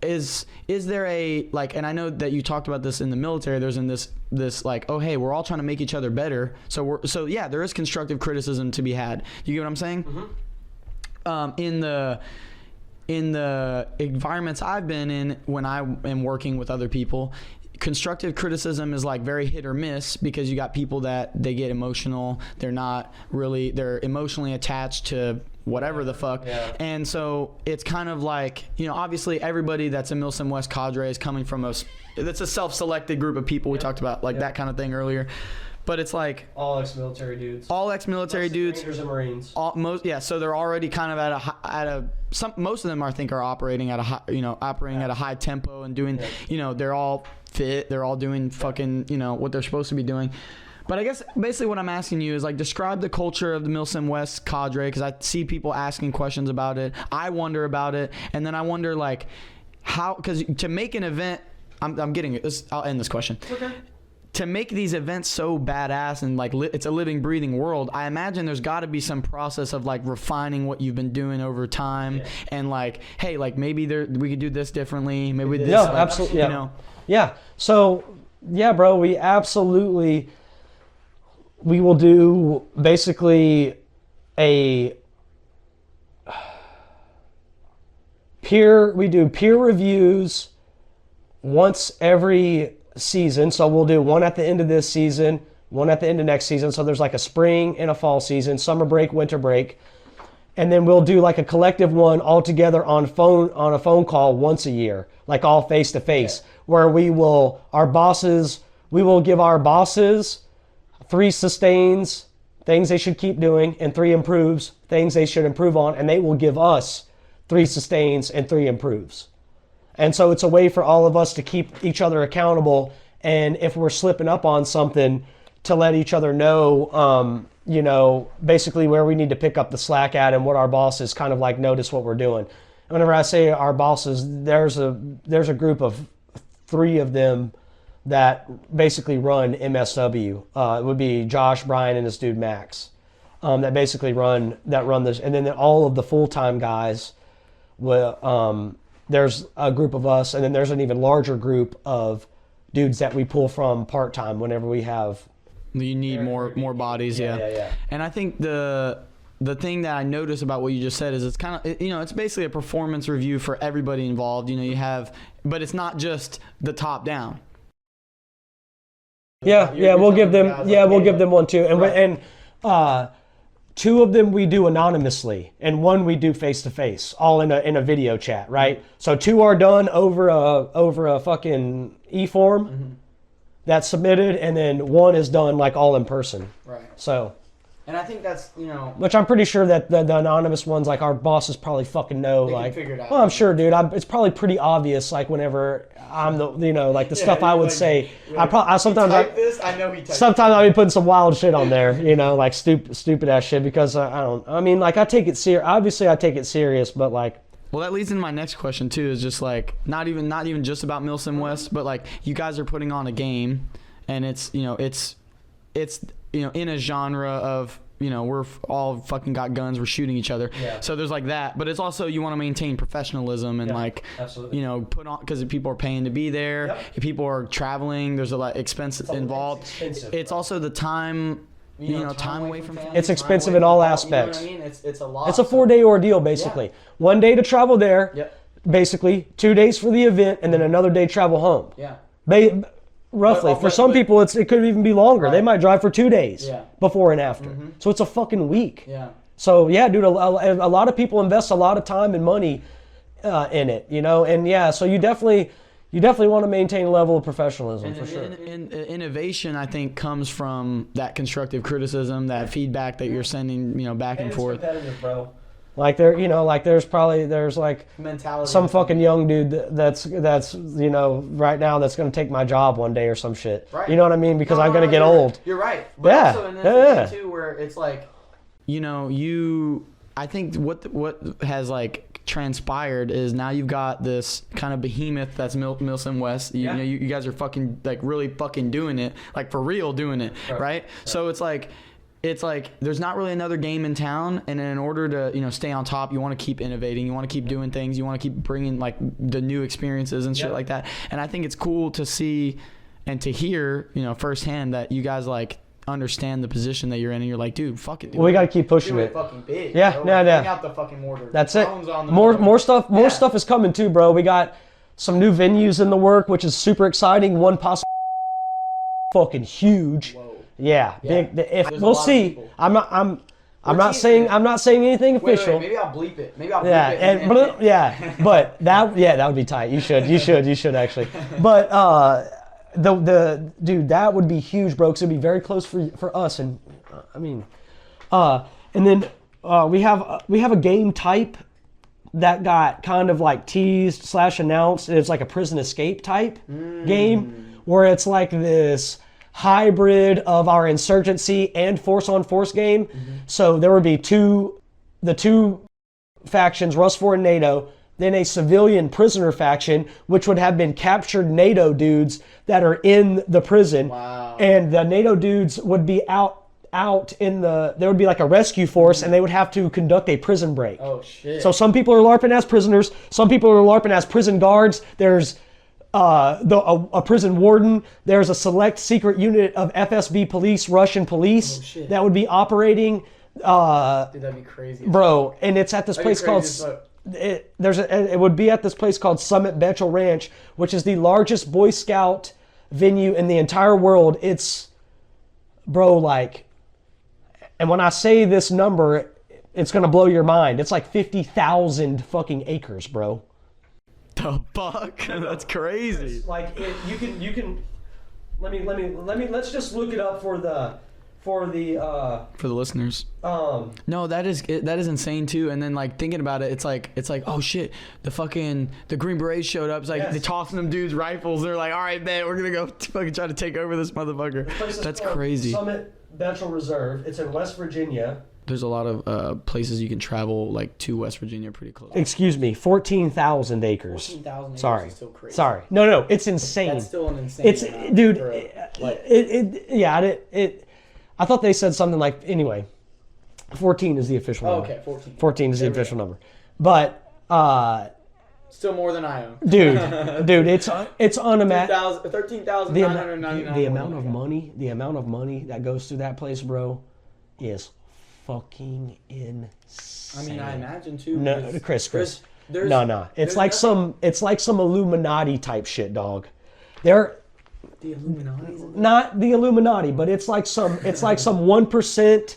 is there a, like, and I know that you talked about this in the military, there's in this like, oh hey, we're all trying to make each other better, so yeah, there is constructive criticism to be had. You get what I'm saying? Mm-hmm. In the environments I've been in when I am working with other people, constructive criticism is like very hit or miss, because you got people that they get emotional, they're emotionally attached to whatever the fuck. Yeah. And so it's kind of like, you know, obviously everybody that's a Milsim West cadre is coming from it's a self-selected group of people. We talked about like that kind of thing earlier. But it's like all ex-military dudes. Rangers and Marines. So they're already kind of most of them I think are operating at a high tempo and doing, you know, they're all fit, they're all doing fucking, you know, what they're supposed to be doing. But I guess basically what I'm asking you is like, describe the culture of the Milsim West cadre, because I see people asking questions about it. I wonder about it, and then I wonder like how, because to make an event, I'm getting it. I'll end this question. Okay. To make these events so badass and like it's a living, breathing world, I imagine there's got to be some process of like refining what you've been doing over time, and like, hey, like maybe we could do this differently. Maybe this. Yeah, absolutely. Yeah. You know. Yeah. So yeah, bro, we will do basically we do peer reviews once every season. So we'll do one at the end of this season, one at the end of next season. So there's like a spring and a fall season, summer break, winter break. And then we'll do like a collective one all together on a phone call once a year, like all face to face, where we will give our bosses 3 sustains, things they should keep doing, and 3 improves, things they should improve on, and they will give us 3 sustains and 3 improves. And so it's a way for all of us to keep each other accountable, and if we're slipping up on something, to let each other know, basically where we need to pick up the slack at and what our bosses kind of like notice what we're doing. And whenever I say our bosses, there's a group of 3 of them that basically run MSW. It would be Josh, Brian, and this dude Max, that basically run this. And then all of the full-time guys, there's a group of us, and then there's an even larger group of dudes that we pull from part-time whenever we have. You need more bodies, yeah. And I think the thing that I notice about what you just said is it's kind of, it's basically a performance review for everybody involved. But it's not just the top down. We'll give them one too. And 2 of them we do anonymously, and 1 we do face to face, all in a video chat, right? So 2 are done over a fucking e-form that's submitted, and then 1 is done like all in person. Right. So. And I think that's, Which I'm pretty sure that the anonymous ones, like our bosses probably fucking know, they like. Can figure it out. Well, I'm sure, dude. It's probably pretty obvious, like whenever I'm the stuff I would say. Sometimes I'll be putting some wild shit on there, like stupid ass shit, because I take it serious. Obviously, I take it serious, but like. Well, that leads into my next question too. Is just like not even just about Milsim West, but like you guys are putting on a game, and it's in a genre of, we're all fucking got guns, we're shooting each other. Yeah. So there's like that, but it's also, you want to maintain professionalism and absolutely. Put on, because people are paying to be there. Yep. If people are traveling, there's a lot of expenses involved. It's also the time, time away from family. It's expensive in all aspects. You know what I mean? It's a lot. It's a 4-day ordeal, basically. Yeah. 1 day to travel there. Yep. Basically, 2 days for the event, and then another day travel home. Yeah. Roughly. For some people, it could even be longer. Right. They might drive for 2 days before and after. Mm-hmm. So it's a fucking week. Yeah. So, yeah, dude, a lot of people invest a lot of time and money in it, And, so you definitely want to maintain a level of professionalism, for sure. And innovation, I think, comes from that constructive criticism, that feedback that you're sending, back and forth. It's competitive, bro. Like there's like mentality, some fucking young dude that's right now that's gonna take my job one day or some shit. Right. You know what I mean? Because I'm gonna get old. You're right. But also in this thing too, where it's like, I think what has like transpired is now you've got this kind of behemoth that's Milsim West. You guys are fucking like really fucking doing it, like for real doing it, right? So it's like there's not really another game in town, and in order to stay on top, you want to keep innovating, you want to keep doing things, you want to keep bringing like the new experiences and shit like that. And I think it's cool to see and to hear firsthand that you guys like understand the position that you're in, and you're like, dude, fuck it, dude. Well, we got to keep pushing it. Fucking big. Yeah, bro. Bring out the fucking mortar. That's it. More stuff is coming too, bro. We got some new venues in the work, which is super exciting. One possible fucking huge. Whoa. Yeah, big. If we'll see. I'm not saying anything official. Wait, maybe I'll bleep it. But that would be tight. You should actually. But dude, that would be huge, bro. Because it'd be very close for us, and and then we have a game type that got kind of like teased / announced. It's like a prison escape type game, where it's like this hybrid of our insurgency and force-on-force game. Mm-hmm. So there would be the two factions, Rust 4 and NATO, then a civilian prisoner faction, which would have been captured NATO dudes that are in the prison. Wow. And the NATO dudes would be out there would be like a rescue force, and they would have to conduct a prison break. Oh, shit. So some people are LARPing as prisoners, some people are LARPing as prison guards. There's a prison warden. There's a select secret unit of FSB police, Russian police, that would be operating. Dude, that'd be crazy, bro. And it's at this place called it would be at this place called Summit Betchel Ranch, which is the largest Boy Scout venue in the entire world. It's, bro, like, and when I say this number, it's gonna blow your mind. It's like 50,000 fucking acres, bro. The fuck? That's crazy. Like you can. Let's just look it up for the listeners. No, that is insane too. And then like thinking about it, it's like oh shit, the Green Berets showed up. It's like they tossing them dudes rifles. They're like, all right, man, we're gonna go fucking try to take over this motherfucker. That's crazy. Summit Betchel Reserve. It's in West Virginia. There's a lot of places you can travel like to West Virginia pretty close. Excuse me, 14,000 acres. 14,000 acres Sorry. is still crazy. Sorry. No, it's insane. That's still an insane It's amount dude. for, I thought they said something like, anyway, 14 is the official number. Okay, 14. 14 is the official number. But still more than I own. dude, it's unimaginable. 13,999. The amount of money that goes through that place, bro, is fucking insane. I mean, I imagine too. No, Chris. No. It's like some Illuminati type shit, dog. They're The Illuminati. not the Illuminati, but it's like some 1%.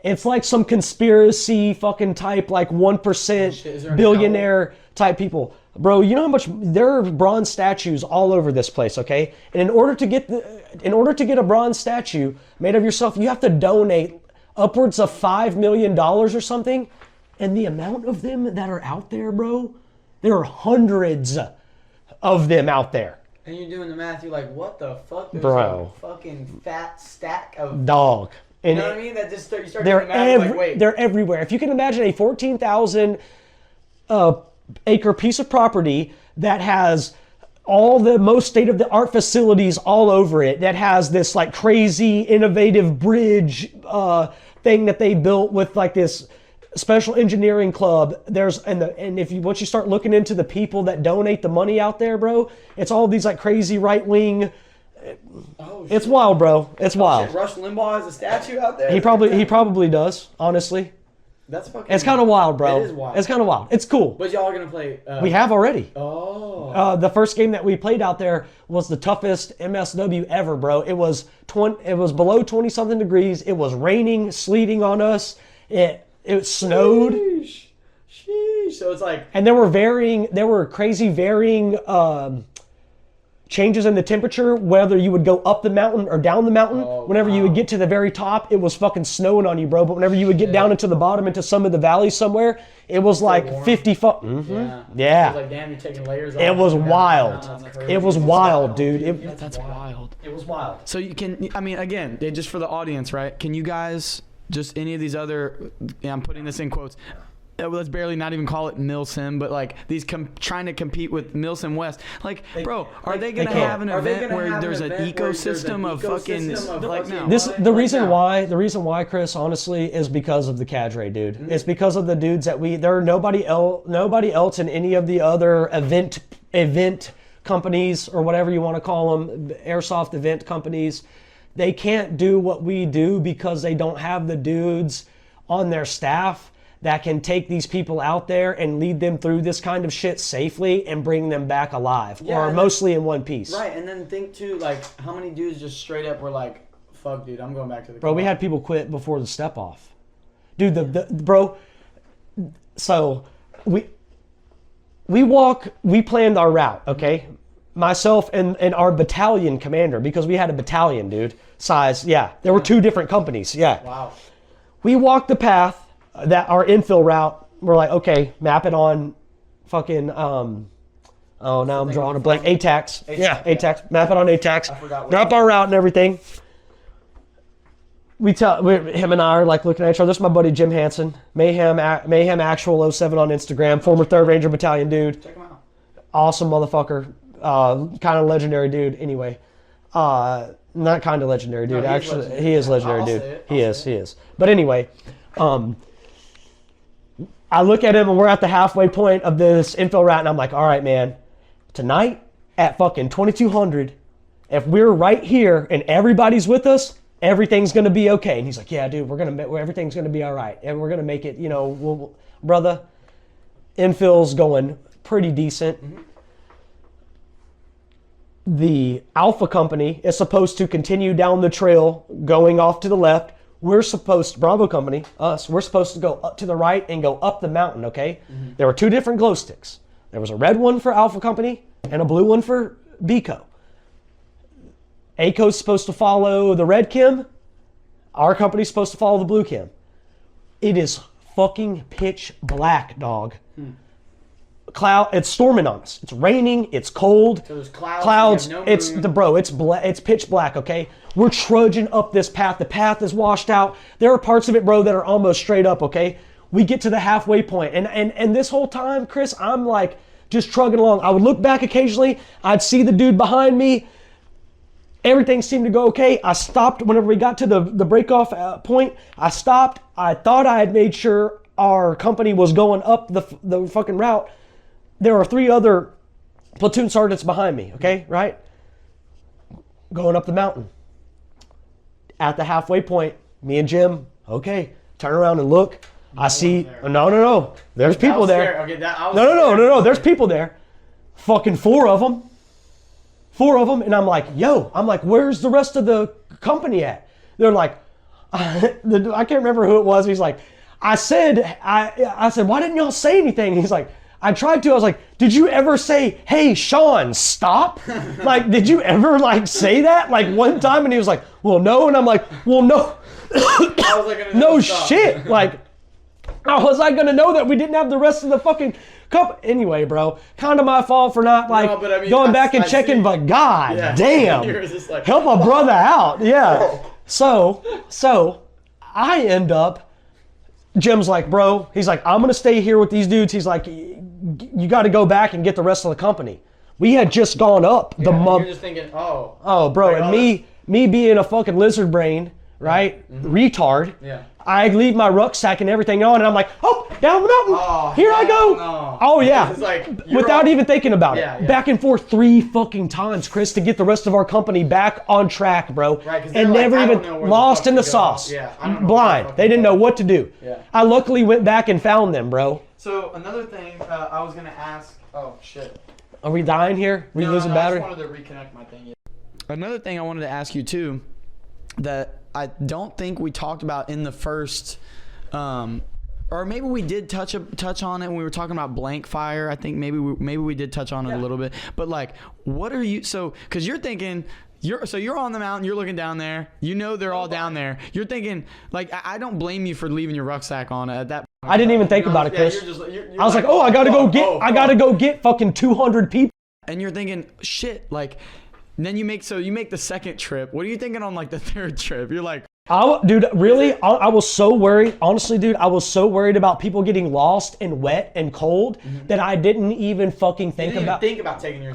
It's like some conspiracy fucking type, like 1% billionaire type people. Bro, you know how much there are bronze statues all over this place, okay? And in order to get a bronze statue made of yourself, you have to donate upwards of $5 million or something. And the amount of them that are out there, bro, there are hundreds of them out there. And you're doing the math, you're like, what the fuck? There's Bro. a fucking fat stack of... Dog. You know what I mean? That just you start They're doing the math, like, wait. they're everywhere. If you can imagine a 14,000 acre piece of property that has all the most state-of-the-art facilities all over it, that has this like crazy innovative bridge thing that they built with like this special engineering club. Once you start looking into the people that donate the money out there, bro, it's all these like crazy right-wing. It's wild, bro. It's wild. Shit, Rush Limbaugh has a statue out there. He probably does. Honestly, that's fucking. it's kind of wild, bro. It is wild. It's kind of wild. It's cool. But y'all are gonna play. We have already. Oh. The first game that we played out there was the toughest MSW ever, bro. It was below 20 something degrees. It was raining, sleeting on us. It snowed. Sheesh. So it's like. And there were crazy varying changes in the temperature, whether you would go up the mountain or down the mountain. Whenever you would get to the very top, it was fucking snowing on you, bro. But whenever you would get down into the bottom, into some of the valleys somewhere, it was like warm. 50 foot. Yeah. It was like, damn, you're taking layers off. It was wild. It was wild, dude. That's wild. It was wild. So you can, I mean, again, just for the audience, right? Can you guys, just any of these other, I'm putting this in quotes, let's barely not even call it Milsim, but like these trying to compete with Milsim West. Like, bro, are they gonna have an event where there's an ecosystem of fucking like no? The reason why, Chris, honestly, is because of the cadre, dude. Mm-hmm. It's because of the dudes that there are nobody else in any of the other event companies or whatever you want to call them, airsoft event companies. They can't do what we do because they don't have the dudes on their staff that can take these people out there and lead them through this kind of shit safely and bring them back alive, or mostly in one piece. Right, and then think too, like, how many dudes just straight up were like, fuck, dude, I'm going back to the Bro, we had people quit before the step off. Dude, bro, so we planned our route, okay? Myself and our battalion commander, because we had a battalion, dude, size, there were two different companies, Wow. We walked the path, that our infill route, we're like, okay, map it on fucking, now I'm drawing a blank, ATAX. ATAX. Map it on ATAX. Map our route and everything. Him and I are like looking at each other. This is my buddy Jim Hansen, Mayhem Actual 07 on Instagram, former 3rd Ranger Battalion dude. Check him out. Awesome motherfucker. Kind of legendary dude. Anyway, not kind of legendary dude. Actually, he is legendary dude. He is. But anyway, I look at him and we're at the halfway point of this infill route and I'm like, all right, man, tonight at fucking 2200, if we're right here and everybody's with us, everything's going to be okay. And he's like, yeah, dude, everything's going to be all right. And we're going to make it, brother, Infill's going pretty decent. The Alpha Company is supposed to continue down the trail going off to the left. Bravo Company, us, we're supposed to go up to the right and go up the mountain, okay? There were 2 different glow sticks. There was a red one for Alpha Company and a blue one for BCO. ACO's supposed to follow the red chem. Our company's supposed to follow the blue chem. It is fucking pitch black, dog. It's storming on us. It's raining. It's cold. So there's clouds. No it's pitch black. Okay, we're trudging up this path. The path is washed out. There are parts of it, bro, that are almost straight up. Okay, we get to the halfway point, and this whole time, Chris, I'm like just trugging along. I would look back occasionally. I'd see the dude behind me. Everything seemed to go okay. I stopped whenever we got to the break-off point. I stopped. I thought I had made sure our company was going up the fucking route. There are 3 other platoon sergeants behind me, okay, right? Going up the mountain. At the halfway point, me and Jim, okay, turn around and look. I see, no. There's people there. Okay, no. There's people there. Fucking 4 of them. 4 of them, and I'm like, where's the rest of the company at? They're like, I can't remember who it was. He's like, I said, why didn't y'all say anything? He's like, I tried to. I was like, did you ever say, hey, Sean, stop? Like, did you ever like say that? Like one time, and he was like, well, no. And I'm like, well, no. No shit. Like, how was I gonna know that we didn't have the rest of the fucking cup? Anyway, bro, kind of my fault for not like going back and checking, but god damn, like, help a brother out. Yeah. So I end up, Jim's like, bro, he's like, I'm gonna stay here with these dudes. He's like, you got to go back and get the rest of the company. We had just gone up the month. You're just thinking, bro, like, and me being a fucking lizard brain, right? Retard. Yeah. I leave my rucksack and everything on, and I'm like, oh, down the mountain. Here I go. No. Oh, yeah. It's like, without even thinking about it. Yeah. Back and forth 3 fucking times, Chris, to get the rest of our company back on track, bro. Right, and like, never even lost in the sauce. Yeah, blind. They didn't know what to do. Yeah. I luckily went back and found them, bro. So another thing I was going to ask. Oh, shit. Are we dying here? Are we losing battery? I just wanted to reconnect my thing. Another thing I wanted to ask you, too, that I don't think we talked about in the first... or maybe we did touch on it when we were talking about blank fire. I think maybe we did touch on it a little bit. But like, what are you? So, because you're thinking, you're on the mountain, you're looking down there. You know they're all down there. You're thinking, like, I don't blame you for leaving your rucksack on at that. I didn't even think about it, Chris. I was like, oh, I gotta go get fucking 200 people. And you're thinking, shit, like. And then you make the second trip. What are you thinking on like the third trip? You're like. Dude, really, I was so worried. Honestly, dude, I was so worried about people getting lost and wet and cold that I didn't even fucking think about taking your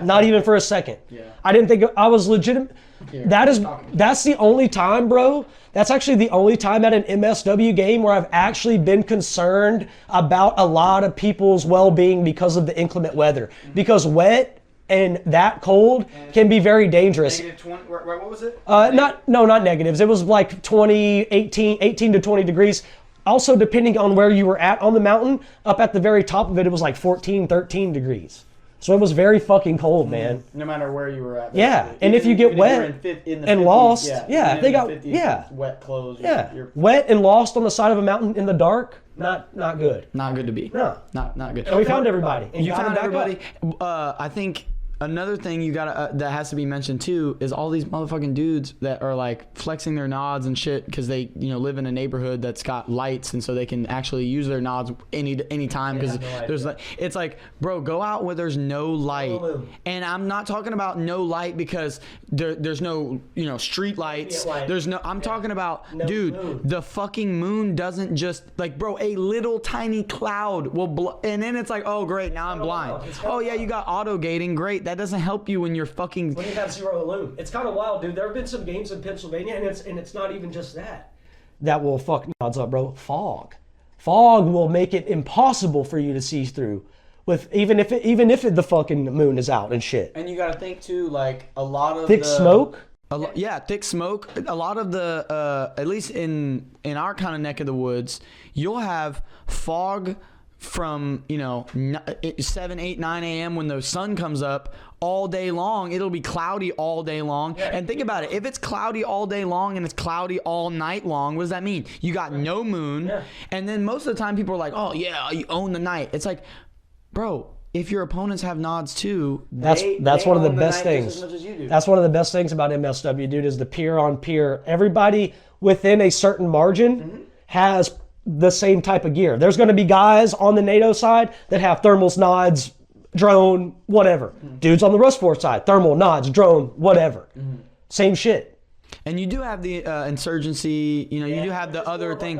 Not even for a second. Yeah. I didn't think I was legitimate. That's the only time, bro. That's actually the only time at an MSW game where I've actually been concerned about a lot of people's well-being because of the inclement weather. Because wet and that cold can be very dangerous. Negative 20, what was it? Not negatives. It was like 18 to 20 degrees. Also, depending on where you were at on the mountain, up at the very top of it, it was like 14, 13 degrees. So it was very fucking cold, man. No matter where you were at. Yeah, and if you get wet and lost, they got wet clothes. You're wet and lost on the side of a mountain in the dark. Not good. Not good to be. No, not good. And we found everybody. You found everybody. I think. Another thing you gotta that has to be mentioned too is all these motherfucking dudes that are like flexing their nods and shit because they live in a neighborhood that's got lights and so they can actually use their nods any time because there's like it's like, bro, go out where there's no light. And I'm not talking about no light because there's no street lights. There's no. I'm talking about dude. The fucking moon doesn't just like, bro, a little tiny cloud will and then it's like, oh great, now I'm blind. Oh yeah, you got auto gating, great. That doesn't help you when you're fucking. When you have zero illume, it's kind of wild, dude. There have been some games in Pennsylvania, and it's not even just that. That will fuck nods up, bro. Fog will make it impossible for you to see through, with even if the fucking moon is out and shit. And you got to think too, like a lot of thick smoke. Thick smoke. A lot of the, at least in our kind of neck of the woods, you'll have fog from 7, 8, 9 a.m. when the sun comes up all day long. It'll be cloudy all day long. Yeah, and think about it. If it's cloudy all day long and it's cloudy all night long, what does that mean? You got no moon. Yeah. And then most of the time people are like, oh yeah, you own the night. It's like, bro, if your opponents have nods too, that's one of the best things. That's one of the best things about MSW, dude, is the peer on peer. Everybody within a certain margin has the same type of gear. There's going to be guys on the NATO side that have thermals, nods, drone, whatever. Dudes on the Rust Force side, thermal, nods, drone, whatever. Same shit. And you do have the insurgency, you do have the other thing,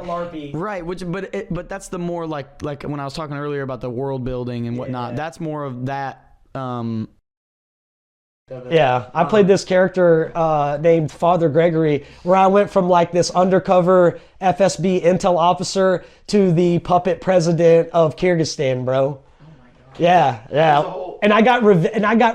right? But that's the more like when I was talking earlier about the world building and whatnot. That's more of that. I played this character named Father Gregory, where I went from like this undercover FSB intel officer to the puppet president of Kyrgyzstan, bro. Yeah. And I got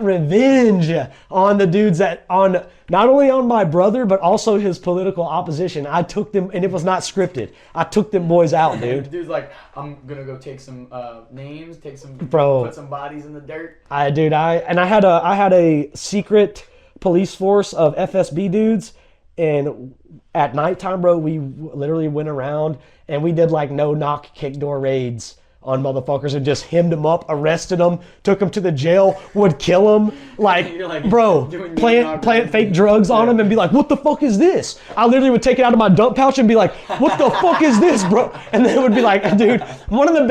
revenge on the dudes on not only on my brother but also his political opposition. I took them, and it was not scripted. I took them boys out, dude. Dude's like, I'm gonna go take some names, put some bodies in the dirt. I had a secret police force of FSB dudes, and at nighttime, bro, we literally went around and we did like no knock kick door raids on motherfuckers and just hemmed them up, arrested them, took them to the jail, would kill them. Like bro, plant fake drugs on them and be like, what the fuck is this? I literally would take it out of my dump pouch and be like, what the fuck is this, bro? And then it would be like, dude, one of the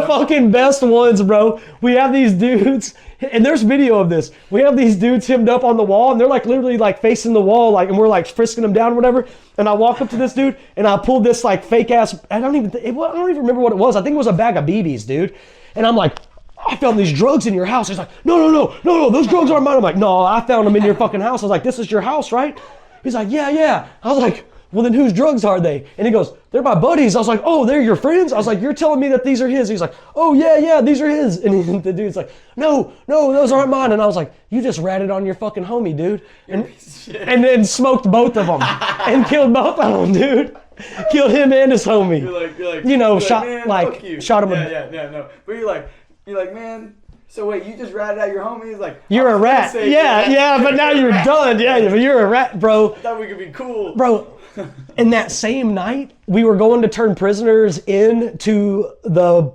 fucking best ones, bro. We have these dudes, and there's video of this. We have these dudes hemmed up on the wall, and they're like literally like facing the wall, like, and we're like frisking them down or whatever. And I walk up to this dude, and I pulled this like fake ass. I don't even remember what it was. I think it was a bag of BBs, dude. And I'm like, I found these drugs in your house. He's like, no, those drugs aren't mine. I'm like, no, I found them in your fucking house. I was like, this is your house, right? He's like, yeah. I was like, well, then whose drugs are they? And he goes, they're my buddies. I was like, oh, they're your friends? I was like, you're telling me that these are his? He's like, oh, yeah, these are his. And the dude's like, no, those aren't mine. And I was like, you just ratted on your fucking homie, dude. And then smoked both of them and killed both of them, dude. Killed him and his homie. Shot him. No. But you're like, man, so wait, you just ratted out your homie? He's like, you're a rat. But now you're done. Yeah, but you're a rat, bro. I thought we could be cool. Bro, and that same night, we were going to turn prisoners into the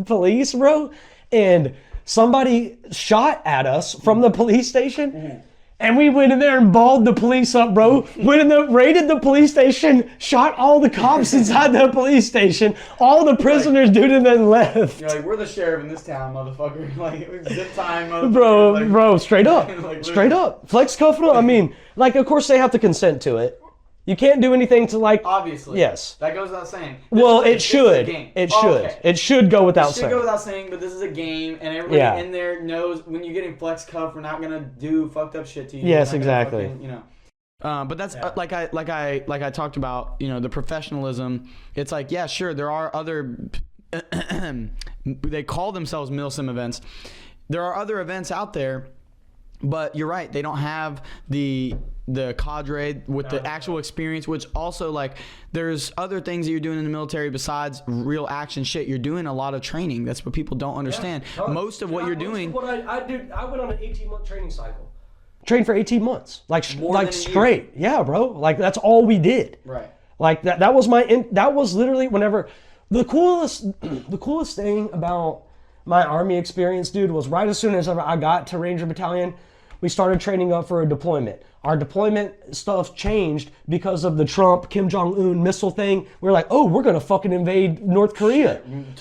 police, bro, and somebody shot at us from the police station. And we went in there and balled the police up, bro. Raided the police station, shot all the cops inside the police station, all the prisoners, dude, and then left. You're like, we're the sheriff in this town, motherfucker. Like, zip time, motherfucker. Bro, straight up. Straight up. Flex cuffing them. I mean, like, of course they have to consent to it. You can't do anything to like. Obviously. Yes. That goes without saying. It should. It should. Okay. It should go without saying. It should go without saying, but this is a game, and everybody in there knows when you're getting flex cuff, we're not gonna do fucked up shit to you. Yes, exactly. But that's like I talked about. The professionalism. It's like, yeah, sure, there are other. They call themselves milsim events. There are other events out there, but you're right. They don't have the cadre with the actual experience, which also, like, there's other things that you're doing in the military besides real action shit. You're doing a lot of training. That's what people don't understand. Most of what you're doing. What I went on an 18-month training cycle. Trained for 18 months, like straight. Yeah, bro. Like, that's all we did. Right. Like that was that was literally whenever the coolest thing about my Army experience, dude, was right as soon as I got to Ranger Battalion, we started training up for a deployment. Our deployment stuff changed because of the Trump Kim Jong-un missile thing. We were like, oh, we're gonna fucking invade North Korea. We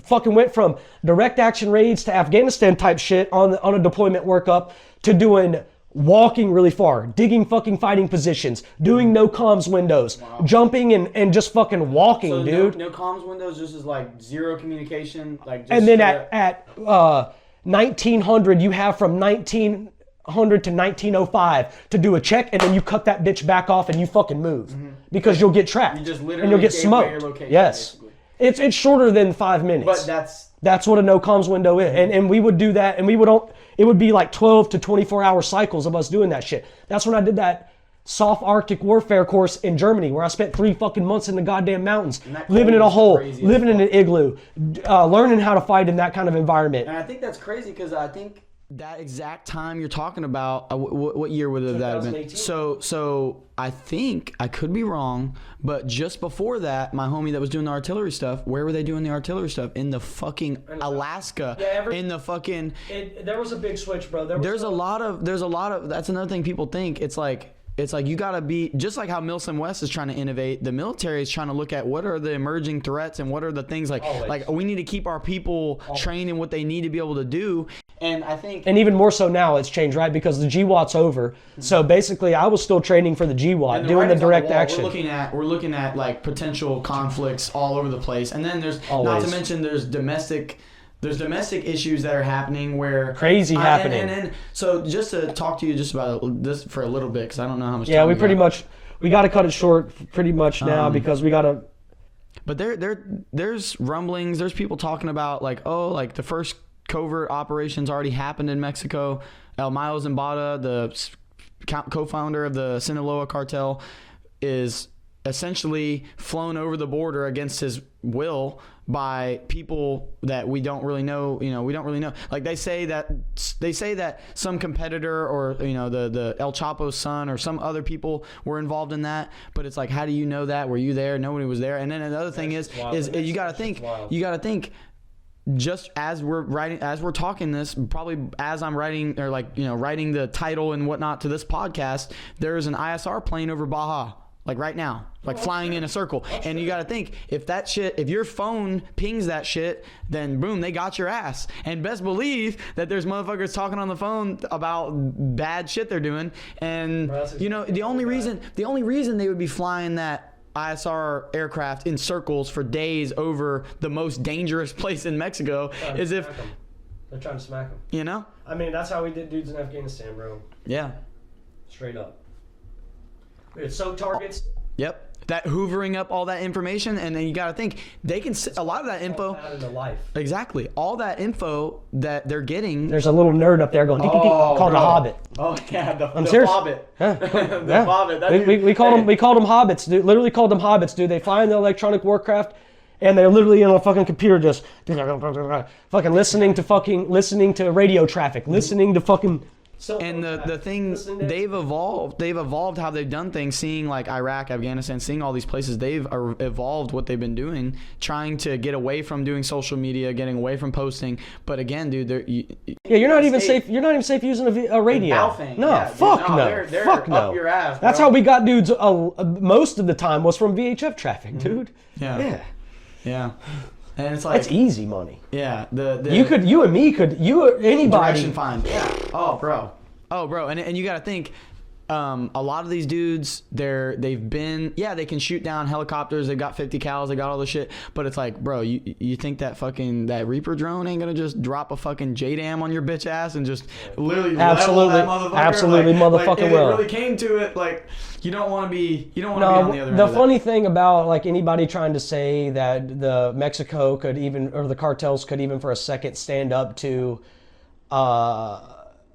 fucking went from direct action raids to Afghanistan type shit on a deployment workup to doing walking really far, digging fucking fighting positions, doing no comms windows, jumping and just fucking walking, dude. No comms windows, just is like zero communication, like. Just and then at 1900, you have from 1900 to 1905 to do a check, and then you cut that bitch back off and you fucking move because you'll get trapped. You just literally and you'll get smoked. Yes, basically. It's shorter than 5 minutes. But that's what a no comms window is, and we would do that, and it would be like 12 to 24 hour cycles of us doing that shit. That's when I did that soft Arctic warfare course in Germany, where I spent 3 fucking months in the goddamn mountains, that living in a cold is hole, crazy as living in fuck. an igloo, learning how to fight in that kind of environment. And I think that's crazy because I think that exact time you're talking about, what year would that have been? 2018. So I think, I could be wrong, but just before that, my homie that was doing the artillery stuff, where were they doing the artillery stuff? In the fucking Alaska. Yeah, in the fucking... There was a big switch, bro. There's a lot of, that's another thing people think. It's like you gotta be, just like how Milsim West is trying to innovate, the military is trying to look at what are the emerging threats and what are the things like we need to keep our people trained in what they need to be able to do. And I think, and even more so now, it's changed, right? Because the GWAT's over. So basically, I was still training for the GWAT, doing the direct action. We're looking at like potential conflicts all over the place, and then there's not to mention there's domestic issues that are happening where happening. And so just to talk to you just about this for a little bit, because I don't know how much. Yeah, time we pretty much got to cut it short pretty much now because we got to. But there's rumblings. There's people talking about like the first covert operations already happened in Mexico. El Mayo Zambada, the co-founder of the Sinaloa cartel, is essentially flown over the border against his will by people that we don't really know. We don't really know. Like they say that some competitor or the El Chapo's son or some other people were involved in that. But it's like, how do you know that? Were you there? Nobody was there. And then another thing is you got to think. Just as we're talking this, probably as I'm writing or writing the title and whatnot to this podcast, there is an ISR plane over Baja, like right now, flying in a circle. And you got to think, if your phone pings that shit, then boom, they got your ass. And best believe that there's motherfuckers talking on the phone about bad shit they're doing. And the only reason they would be flying that ISR aircraft in circles for days over the most dangerous place in Mexico is if they're trying to smack them. I mean, that's how we did dudes in Afghanistan, bro. Yeah. Straight up. We had soak targets. Yep. That hoovering up all that information, and then you got to think they can a lot of that info. Exactly, all that info that they're getting. There's a little nerd up there going called a hobbit. Oh yeah, I'm serious. Hobbit. Huh. The hobbit. We called them hobbits, dude. Literally called them hobbits, dude. They fly in the electronic warcraft, and they're literally in a fucking computer just fucking listening to radio traffic, listening to fucking. And the thing, they've evolved how they've done things, seeing like Iraq, Afghanistan, seeing all these places. They've evolved what they've been doing, trying to get away from doing social media, getting away from posting. But again, dude, you're not even safe. You're not even safe using a radio. Fuck no. Fuck no. Up your ass, that's how we got dudes. Most of the time was from VHF traffic, dude. Yeah. And it's like that's easy money. Yeah, anybody. Direction find. Yeah. Oh, bro. And you got to think, a lot of these dudes, they can shoot down helicopters. They've got 50 cals. They got all the shit. But it's like, bro, you think that Reaper drone ain't gonna just drop a fucking JDAM on your bitch ass and just literally level that motherfucker? Absolutely, motherfucking will. It really came to it, like you don't want to be on the other end. The funny thing about like anybody trying to say that the Mexico could even or the cartels could even for a second stand up to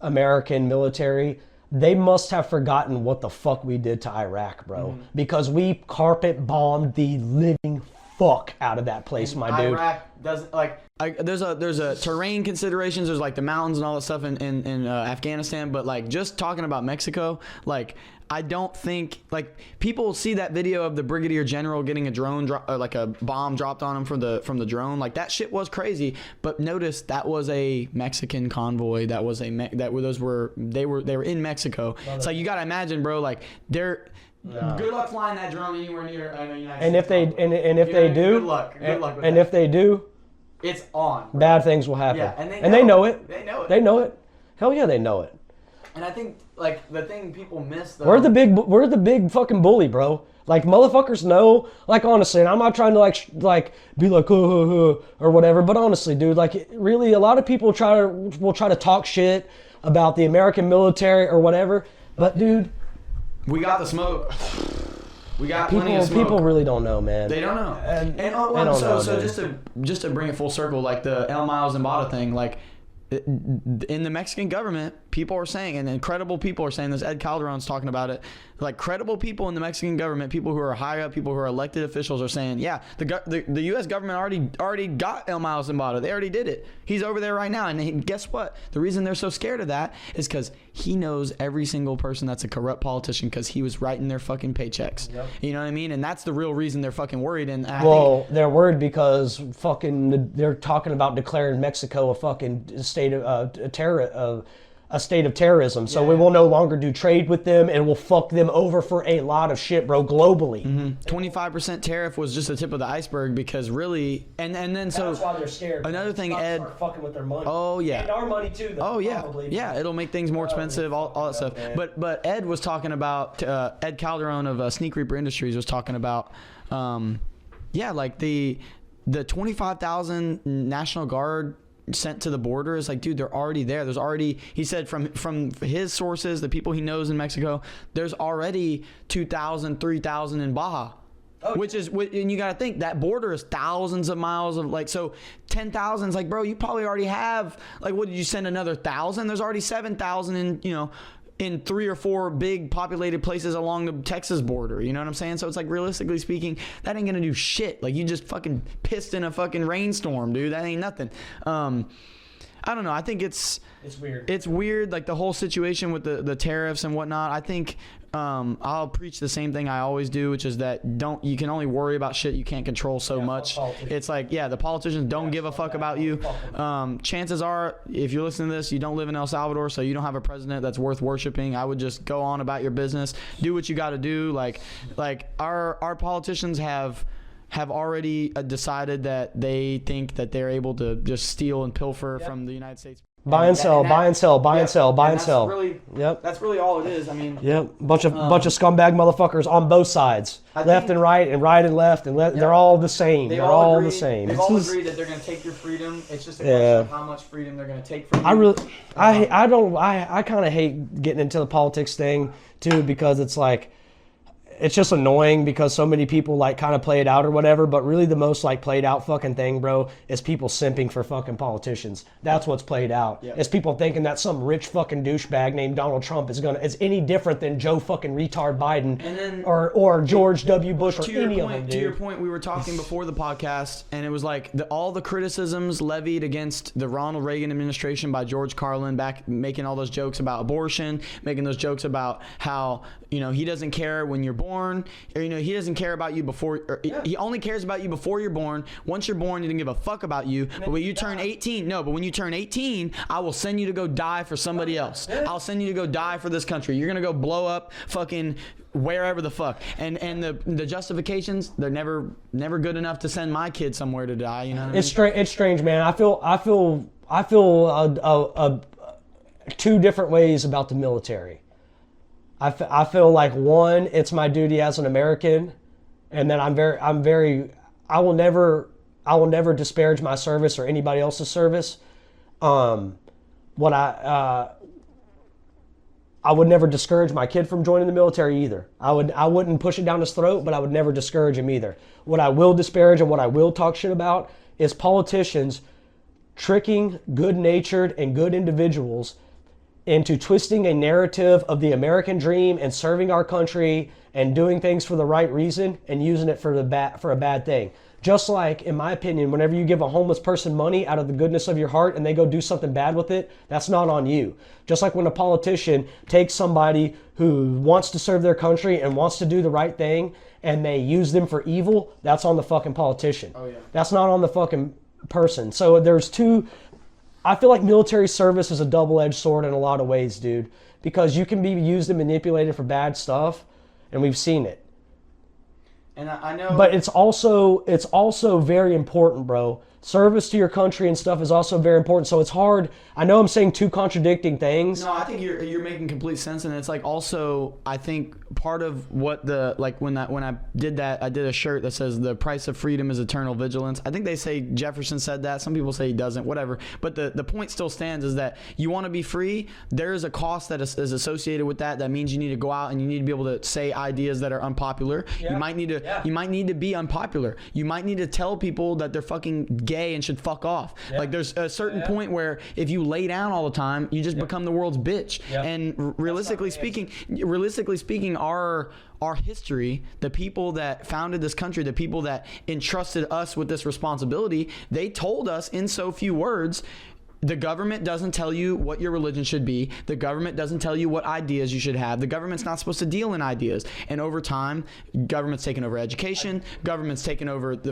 American military. They must have forgotten what the fuck we did to Iraq, bro. Mm-hmm. Because we carpet bombed the living fuck out of that place, my dude. Iraq doesn't there's a terrain considerations. There's like the mountains and all that stuff in Afghanistan, but like just talking about Mexico, like I don't think like people see that video of the brigadier general getting a drone like a bomb dropped on him from the drone. Like that shit was crazy. But notice that was a Mexican convoy. They were in Mexico. So like, you gotta imagine, bro. Like they're. No. Good luck flying that drone anywhere near United States. And if they do, good luck. With and that. If they do, it's on. Bro. Bad things will happen. Yeah, and they know it. They know it. Hell yeah, they know it. And I think like the thing people miss though. We're the big fucking bully, bro. Like motherfuckers know. Like honestly, and I'm not trying to like be like or whatever. But honestly, dude, like really, a lot of people will try to talk shit about the American military or whatever. But dude. We got the smoke. We got plenty of smoke. People really don't know, man. They don't know. So just to bring it full circle, like the El Mayo Zambada thing, like in the Mexican government, people are saying, and credible people are saying this. Ed Calderon's talking about it. Like, credible people in the Mexican government, people who are high up, people who are elected officials, are saying, yeah, the U.S. government already got El Mayo Zambada. They already did it. He's over there right now. And guess what? The reason they're so scared of that is because he knows every single person that's a corrupt politician, because he was writing their fucking paychecks. Yep. You know what I mean? And that's the real reason they're fucking worried. And they're worried because they're talking about declaring Mexico a fucking state of a state of terrorism. So we will no longer do trade with them, and we'll fuck them over for a lot of shit, bro, globally. 25% tariff was just the tip of the iceberg, because really, and then so that's why they're scared. Another thing, Ed, start fucking with their money. Oh yeah, and our money too. Though, oh yeah, probably. Yeah. It'll make things more expensive, all that stuff. Man. But Ed was talking about Ed Calderon of Sneak Reaper Industries was talking about, like the 25,000 National Guard sent to the border is like, dude, they're already there. There's already, he said from his sources, the people he knows in Mexico, there's already 2,000, 3,000 in Baja. Which is, and you got to think that border is thousands of miles of, like, so 10,000 is like, bro, you probably already have, like, what did you send another 1,000? There's already 7,000 in 3 or 4 big populated places along the Texas border. You know what I'm saying? So it's like, realistically speaking, that ain't gonna do shit. Like, you just fucking pissed in a fucking rainstorm, dude. That ain't nothing. I don't know. I think it's weird. It's weird, like the whole situation with the tariffs and whatnot. I think I'll preach the same thing I always do, which is that you can only worry about shit you can't control so much. It's like, the politicians don't give a fuck about you. Chances are, if you listen to this, you don't live in El Salvador, so you don't have a president that's worth worshiping. I would just go on about your business, do what you got to do. Like our politicians have already decided that they think that they're able to just steal and pilfer from the United States. Buy and sell, buy and sell, buy and sell, buy and sell. That's really all it is. I mean, bunch of scumbag motherfuckers on both sides, left and right and left, and they're all the same. They're all the same. They've all agreed that they're going to take your freedom. It's just a question of how much freedom they're going to take from you. I kind of hate getting into the politics thing too, because it's like, it's just annoying because so many people like kind of play it out or whatever, but really the most like played out fucking thing, bro, is people simping for fucking politicians. That's what's played out. Yep. It's people thinking that some rich fucking douchebag named Donald Trump is any different than Joe fucking retard Biden or George W. Bush or any of them, dude. To your point, we were talking before the podcast, and it was like all the criticisms levied against the Ronald Reagan administration by George Carlin back, making all those jokes about abortion, making those jokes about how, he doesn't care when you're born, or he doesn't care about you before, he only cares about you before you're born. Once you're born, he doesn't give a fuck about you. But when you turn 18, when you turn 18, I will send you to go die for somebody else. I'll send you to go die for this country. You're gonna go blow up fucking wherever the fuck. And the justifications, they're never good enough to send my kid somewhere to die. You know what I mean? It's strange, man. I feel two different ways about the military. I feel like, one, it's my duty as an American, and then I will never disparage my service or anybody else's service. I would never discourage my kid from joining the military either. I wouldn't push it down his throat, but I would never discourage him either. What I will disparage and what I will talk shit about is politicians tricking good-natured and good individuals into twisting a narrative of the American dream and serving our country and doing things for the right reason and using it for a bad thing. Just like, in my opinion, whenever you give a homeless person money out of the goodness of your heart and they go do something bad with it, that's not on you. Just like when a politician takes somebody who wants to serve their country and wants to do the right thing and they use them for evil, that's on the fucking politician. Oh, yeah. That's not on the fucking person. So there's I feel like military service is a double-edged sword in a lot of ways, dude, because you can be used and manipulated for bad stuff, and we've seen it. And I know, but it's also very important, bro. Service to your country and stuff is also very important. So it's hard. I know I'm saying two contradicting things. No, I think you're making complete sense, and it's like also I think part of what when I did that, I did a shirt that says the price of freedom is eternal vigilance. I think they say Jefferson said that. Some people say he doesn't. Whatever. But the point still stands is that you want to be free. There is a cost that is associated with that. That means you need to go out and you need to be able to say ideas that are unpopular. Yeah. You might need to be unpopular. You might need to tell people that they're fucking gay gay and should fuck off. Like there's a certain point where if you lay down all the time, you just become the world's bitch. And realistically speaking, our history, the people that founded this country, the people that entrusted us with this responsibility, they told us in so few words, the government doesn't tell you what your religion should be. The government doesn't tell you what ideas you should have. The government's not supposed to deal in ideas. And over time, government's taken over education. Government's taken over the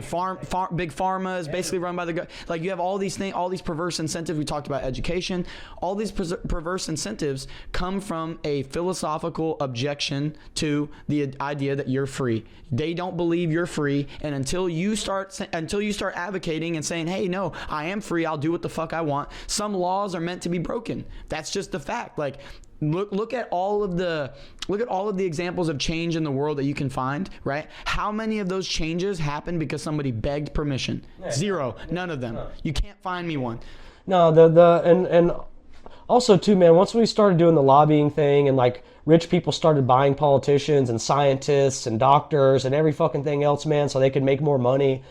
big pharma is basically run by the like you have all these things, all these perverse incentives. We talked about education. All these perverse incentives come from a philosophical objection to the idea that you're free. They don't believe you're free, and until you start advocating and saying, "Hey, no, I am free. I'll do what the fuck I want." Some laws are meant to be broken. That's just the fact. Like, look at all of the examples of change in the world that you can find. Right? How many of those changes happened because somebody begged permission? Zero. None of them. You can't find me one. No, and also too, man. Once we started doing the lobbying thing and like rich people started buying politicians and scientists and doctors and every fucking thing else, man, so they could make more money.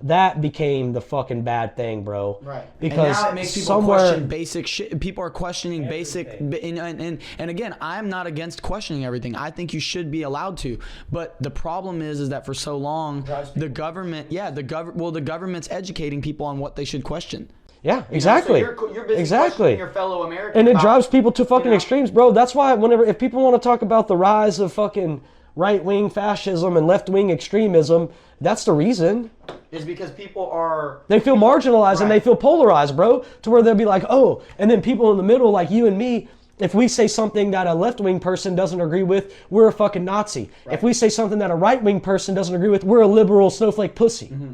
That became the fucking bad thing, bro. Right. Because and now it makes people question basic shit. People are questioning everything. And again, I'm not against questioning everything. I think you should be allowed to. But the problem is that for so long, the government's educating people on what they should question. Yeah, exactly. So you're busy questioning your fellow Americans. And it drives people to fucking extremes, bro. That's why if people want to talk about the rise of fucking right-wing fascism and left-wing extremism, that's the reason. Is because they feel marginalized and they feel polarized, bro, to where they'll be like, oh, and then people in the middle like you and me, if we say something that a left-wing person doesn't agree with, we're a fucking Nazi. Right. If we say something that a right-wing person doesn't agree with, we're a liberal snowflake pussy. Mm-hmm.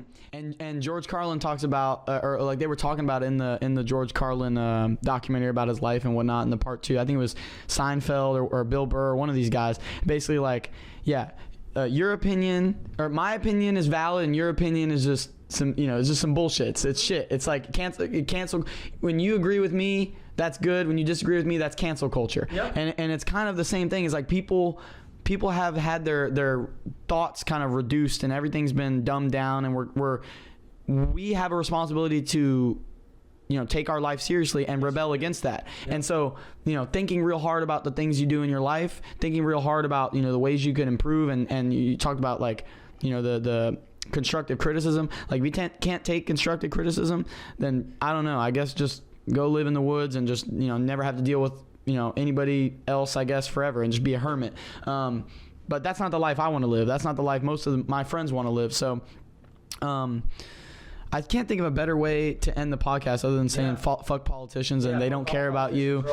And George Carlin talks about, or like they were talking about in the George Carlin documentary about his life and whatnot in the part 2. I think it was Seinfeld or Bill Burr or one of these guys. Basically like, your opinion or my opinion is valid and your opinion is just some bullshit. It's shit. It's like cancel. When you agree with me, that's good. When you disagree with me, that's cancel culture. Yep. And it's kind of the same thing. It's like people have had their thoughts kind of reduced and everything's been dumbed down, and we have a responsibility to take our life seriously and rebel against that. Yep. And so, thinking real hard about the things you do in your life, thinking real hard about, the ways you could improve. And you talked about like, the constructive criticism. Like if we can't take constructive criticism, then I don't know, I guess just go live in the woods and just, never have to deal with, anybody else, I guess, forever and just be a hermit. But that's not the life I want to live. That's not the life most of my friends want to live. So, I can't think of a better way to end the podcast other than saying fuck politicians and they don't care about you.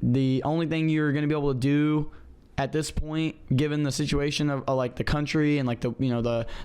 The only thing you're going to be able to do at this point, given the situation of like the country and like the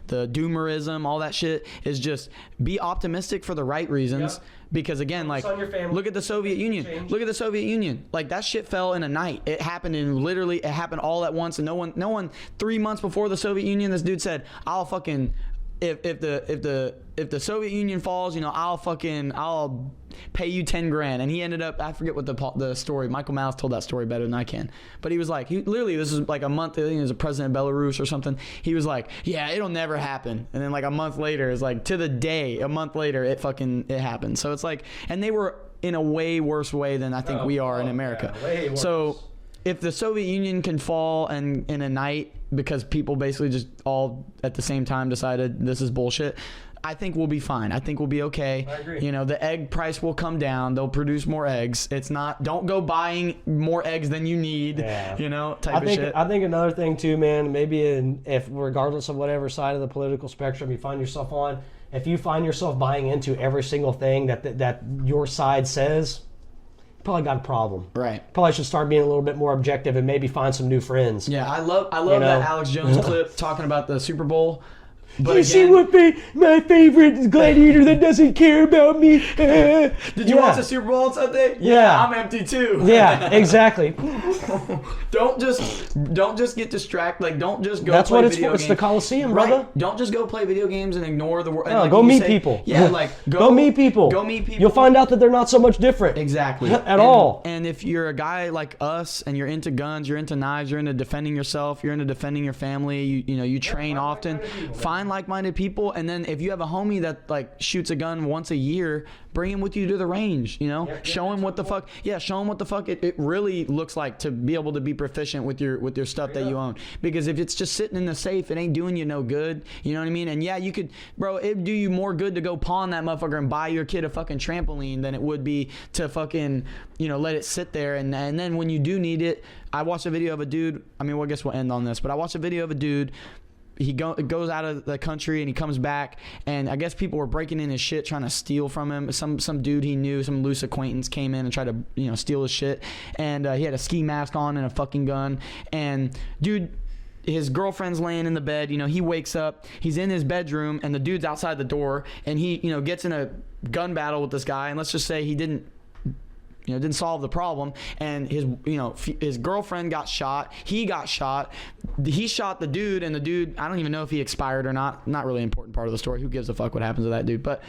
doomerism, all that shit, is just be optimistic for the right reasons. Yep. Because again, like look at the Soviet Union. Look at the Soviet Union. Like that shit fell in a night. It happened it happened all at once, and no one 3 months before the Soviet Union, this dude said, I'll fucking if the Soviet Union falls, I'll pay you 10 grand. And he ended up, I forget what the story, Michael Malice told that story better than I can. But he was like, literally, this is like a month, I think he was a president of Belarus or something. He was like, yeah, it'll never happen. And then like a month later, it's like to the day, a month later, it happened. So it's like, and they were in a way worse way than I think we are in America. Yeah, way worse. So if the Soviet Union can fall and in a night because people basically just all at the same time decided this is bullshit, I think we'll be fine. I think we'll be okay. I agree. The egg price will come down. They'll produce more eggs. It's not, don't go buying more eggs than you need, type of shit. I think another thing too, man, maybe if regardless of whatever side of the political spectrum you find yourself on, if you find yourself buying into every single thing that your side says, probably got a problem. Right. Probably should start being a little bit more objective and maybe find some new friends. Yeah, I love that Alex Jones clip talking about the Super Bowl. But you see what my favorite gladiator that doesn't care about me? Did you watch the Super Bowl on Sunday? Yeah. I'm empty too. Yeah, exactly. Don't just get distracted. Like, don't just go. That's play what it's video for. games. It's the Coliseum, brother. Right. Don't just go play video games and ignore the world. No, like go meet people. Yeah, like go meet people. Go meet people. You'll find out that they're not so much different. Exactly. all. And if you're a guy like us and you're into guns, you're into knives, you're into defending yourself, you're into defending your family, you train often, find like-minded people, and then if you have a homie that like shoots a gun once a year, bring him with you to the range, you know. Show him what the fuck it really looks like to be able to be proficient with your stuff that you own. Because if it's just sitting in the safe, it ain't doing you no good, you know what I mean? And yeah, you could, bro, it'd do you more good to go pawn that motherfucker and buy your kid a fucking trampoline than it would be to fucking, you know, let it sit there. And then when you do need it, I watched a video of a dude, I mean, well, I guess we'll end on this, but I watched a video of a dude. He goes out of the country and he comes back, and I guess people were breaking in his shit trying to steal from him. Some dude he knew, some loose acquaintance came in and tried to, you know, steal his shit, and he had a ski mask on and a fucking gun. And dude, his girlfriend's laying in the bed, you know, he wakes up, he's in his bedroom, and the dude's outside the door, and he, you know, gets in a gun battle with this guy, and let's just say he didn't solve the problem, and his girlfriend got shot, he got shot, he shot the dude, and the dude, I don't even know if he expired or not really an important part of the story, who gives a fuck what happens to that dude, but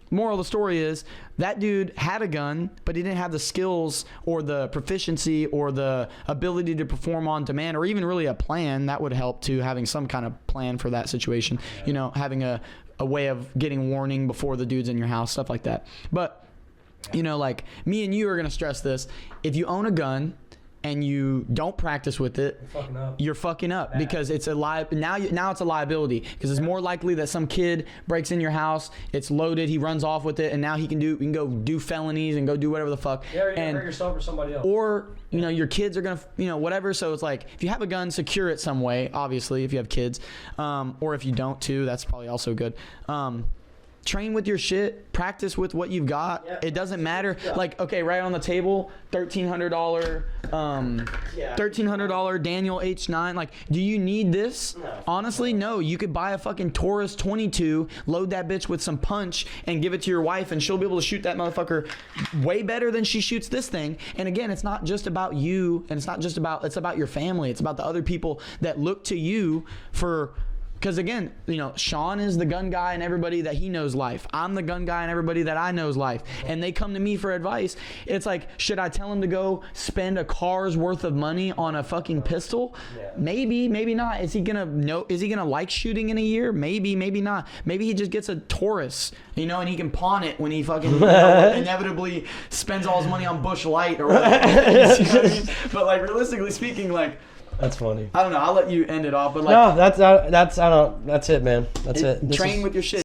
moral of the story is that dude had a gun, but he didn't have the skills or the proficiency or the ability to perform on demand, or even really a plan. That would help too, having some kind of plan for that situation, you know, having a way of getting warning before the dude's in your house, stuff like that. But you know, like me and you are gonna stress this. If you own a gun and you don't practice with it, you're fucking up bad. Because it's now it's a liability, because it's more likely that some kid breaks in your house, it's loaded, he runs off with it, and now you can go do felonies and go do whatever the fuck. Yeah, or you're gonna hurt yourself or somebody else. Or, you know, your kids are gonna, you know, whatever. So it's like, if you have a gun, secure it some way, obviously, if you have kids, or if you don't too, that's probably also good. Train with your shit, practice with what you've got. Yeah, it doesn't matter. Like, okay, right on the table, $1,300 Daniel H9. Like, do you need this? No. Honestly, no. You could buy a fucking Taurus 22, load that bitch with some punch, and give it to your wife, and she'll be able to shoot that motherfucker way better than she shoots this thing. And again, it's not just about you, and it's about your family. It's about the other people that look to you for. Because again, you know, Sean is the gun guy and everybody that he knows life. I'm the gun guy and everybody that I know's life. And they come to me for advice. It's like, should I tell him to go spend a car's worth of money on a fucking pistol? Yeah. Maybe, maybe not. Is he gonna like shooting in a year? Maybe, maybe not. Maybe he just gets a Taurus, you know, and he can pawn it when he fucking inevitably spends all his money on Bush Light or whatever. You know what I mean? But like, realistically speaking, like, that's funny. I don't know. I'll let you end it off, but like, no, that's it, man. That's it. Train with your shit.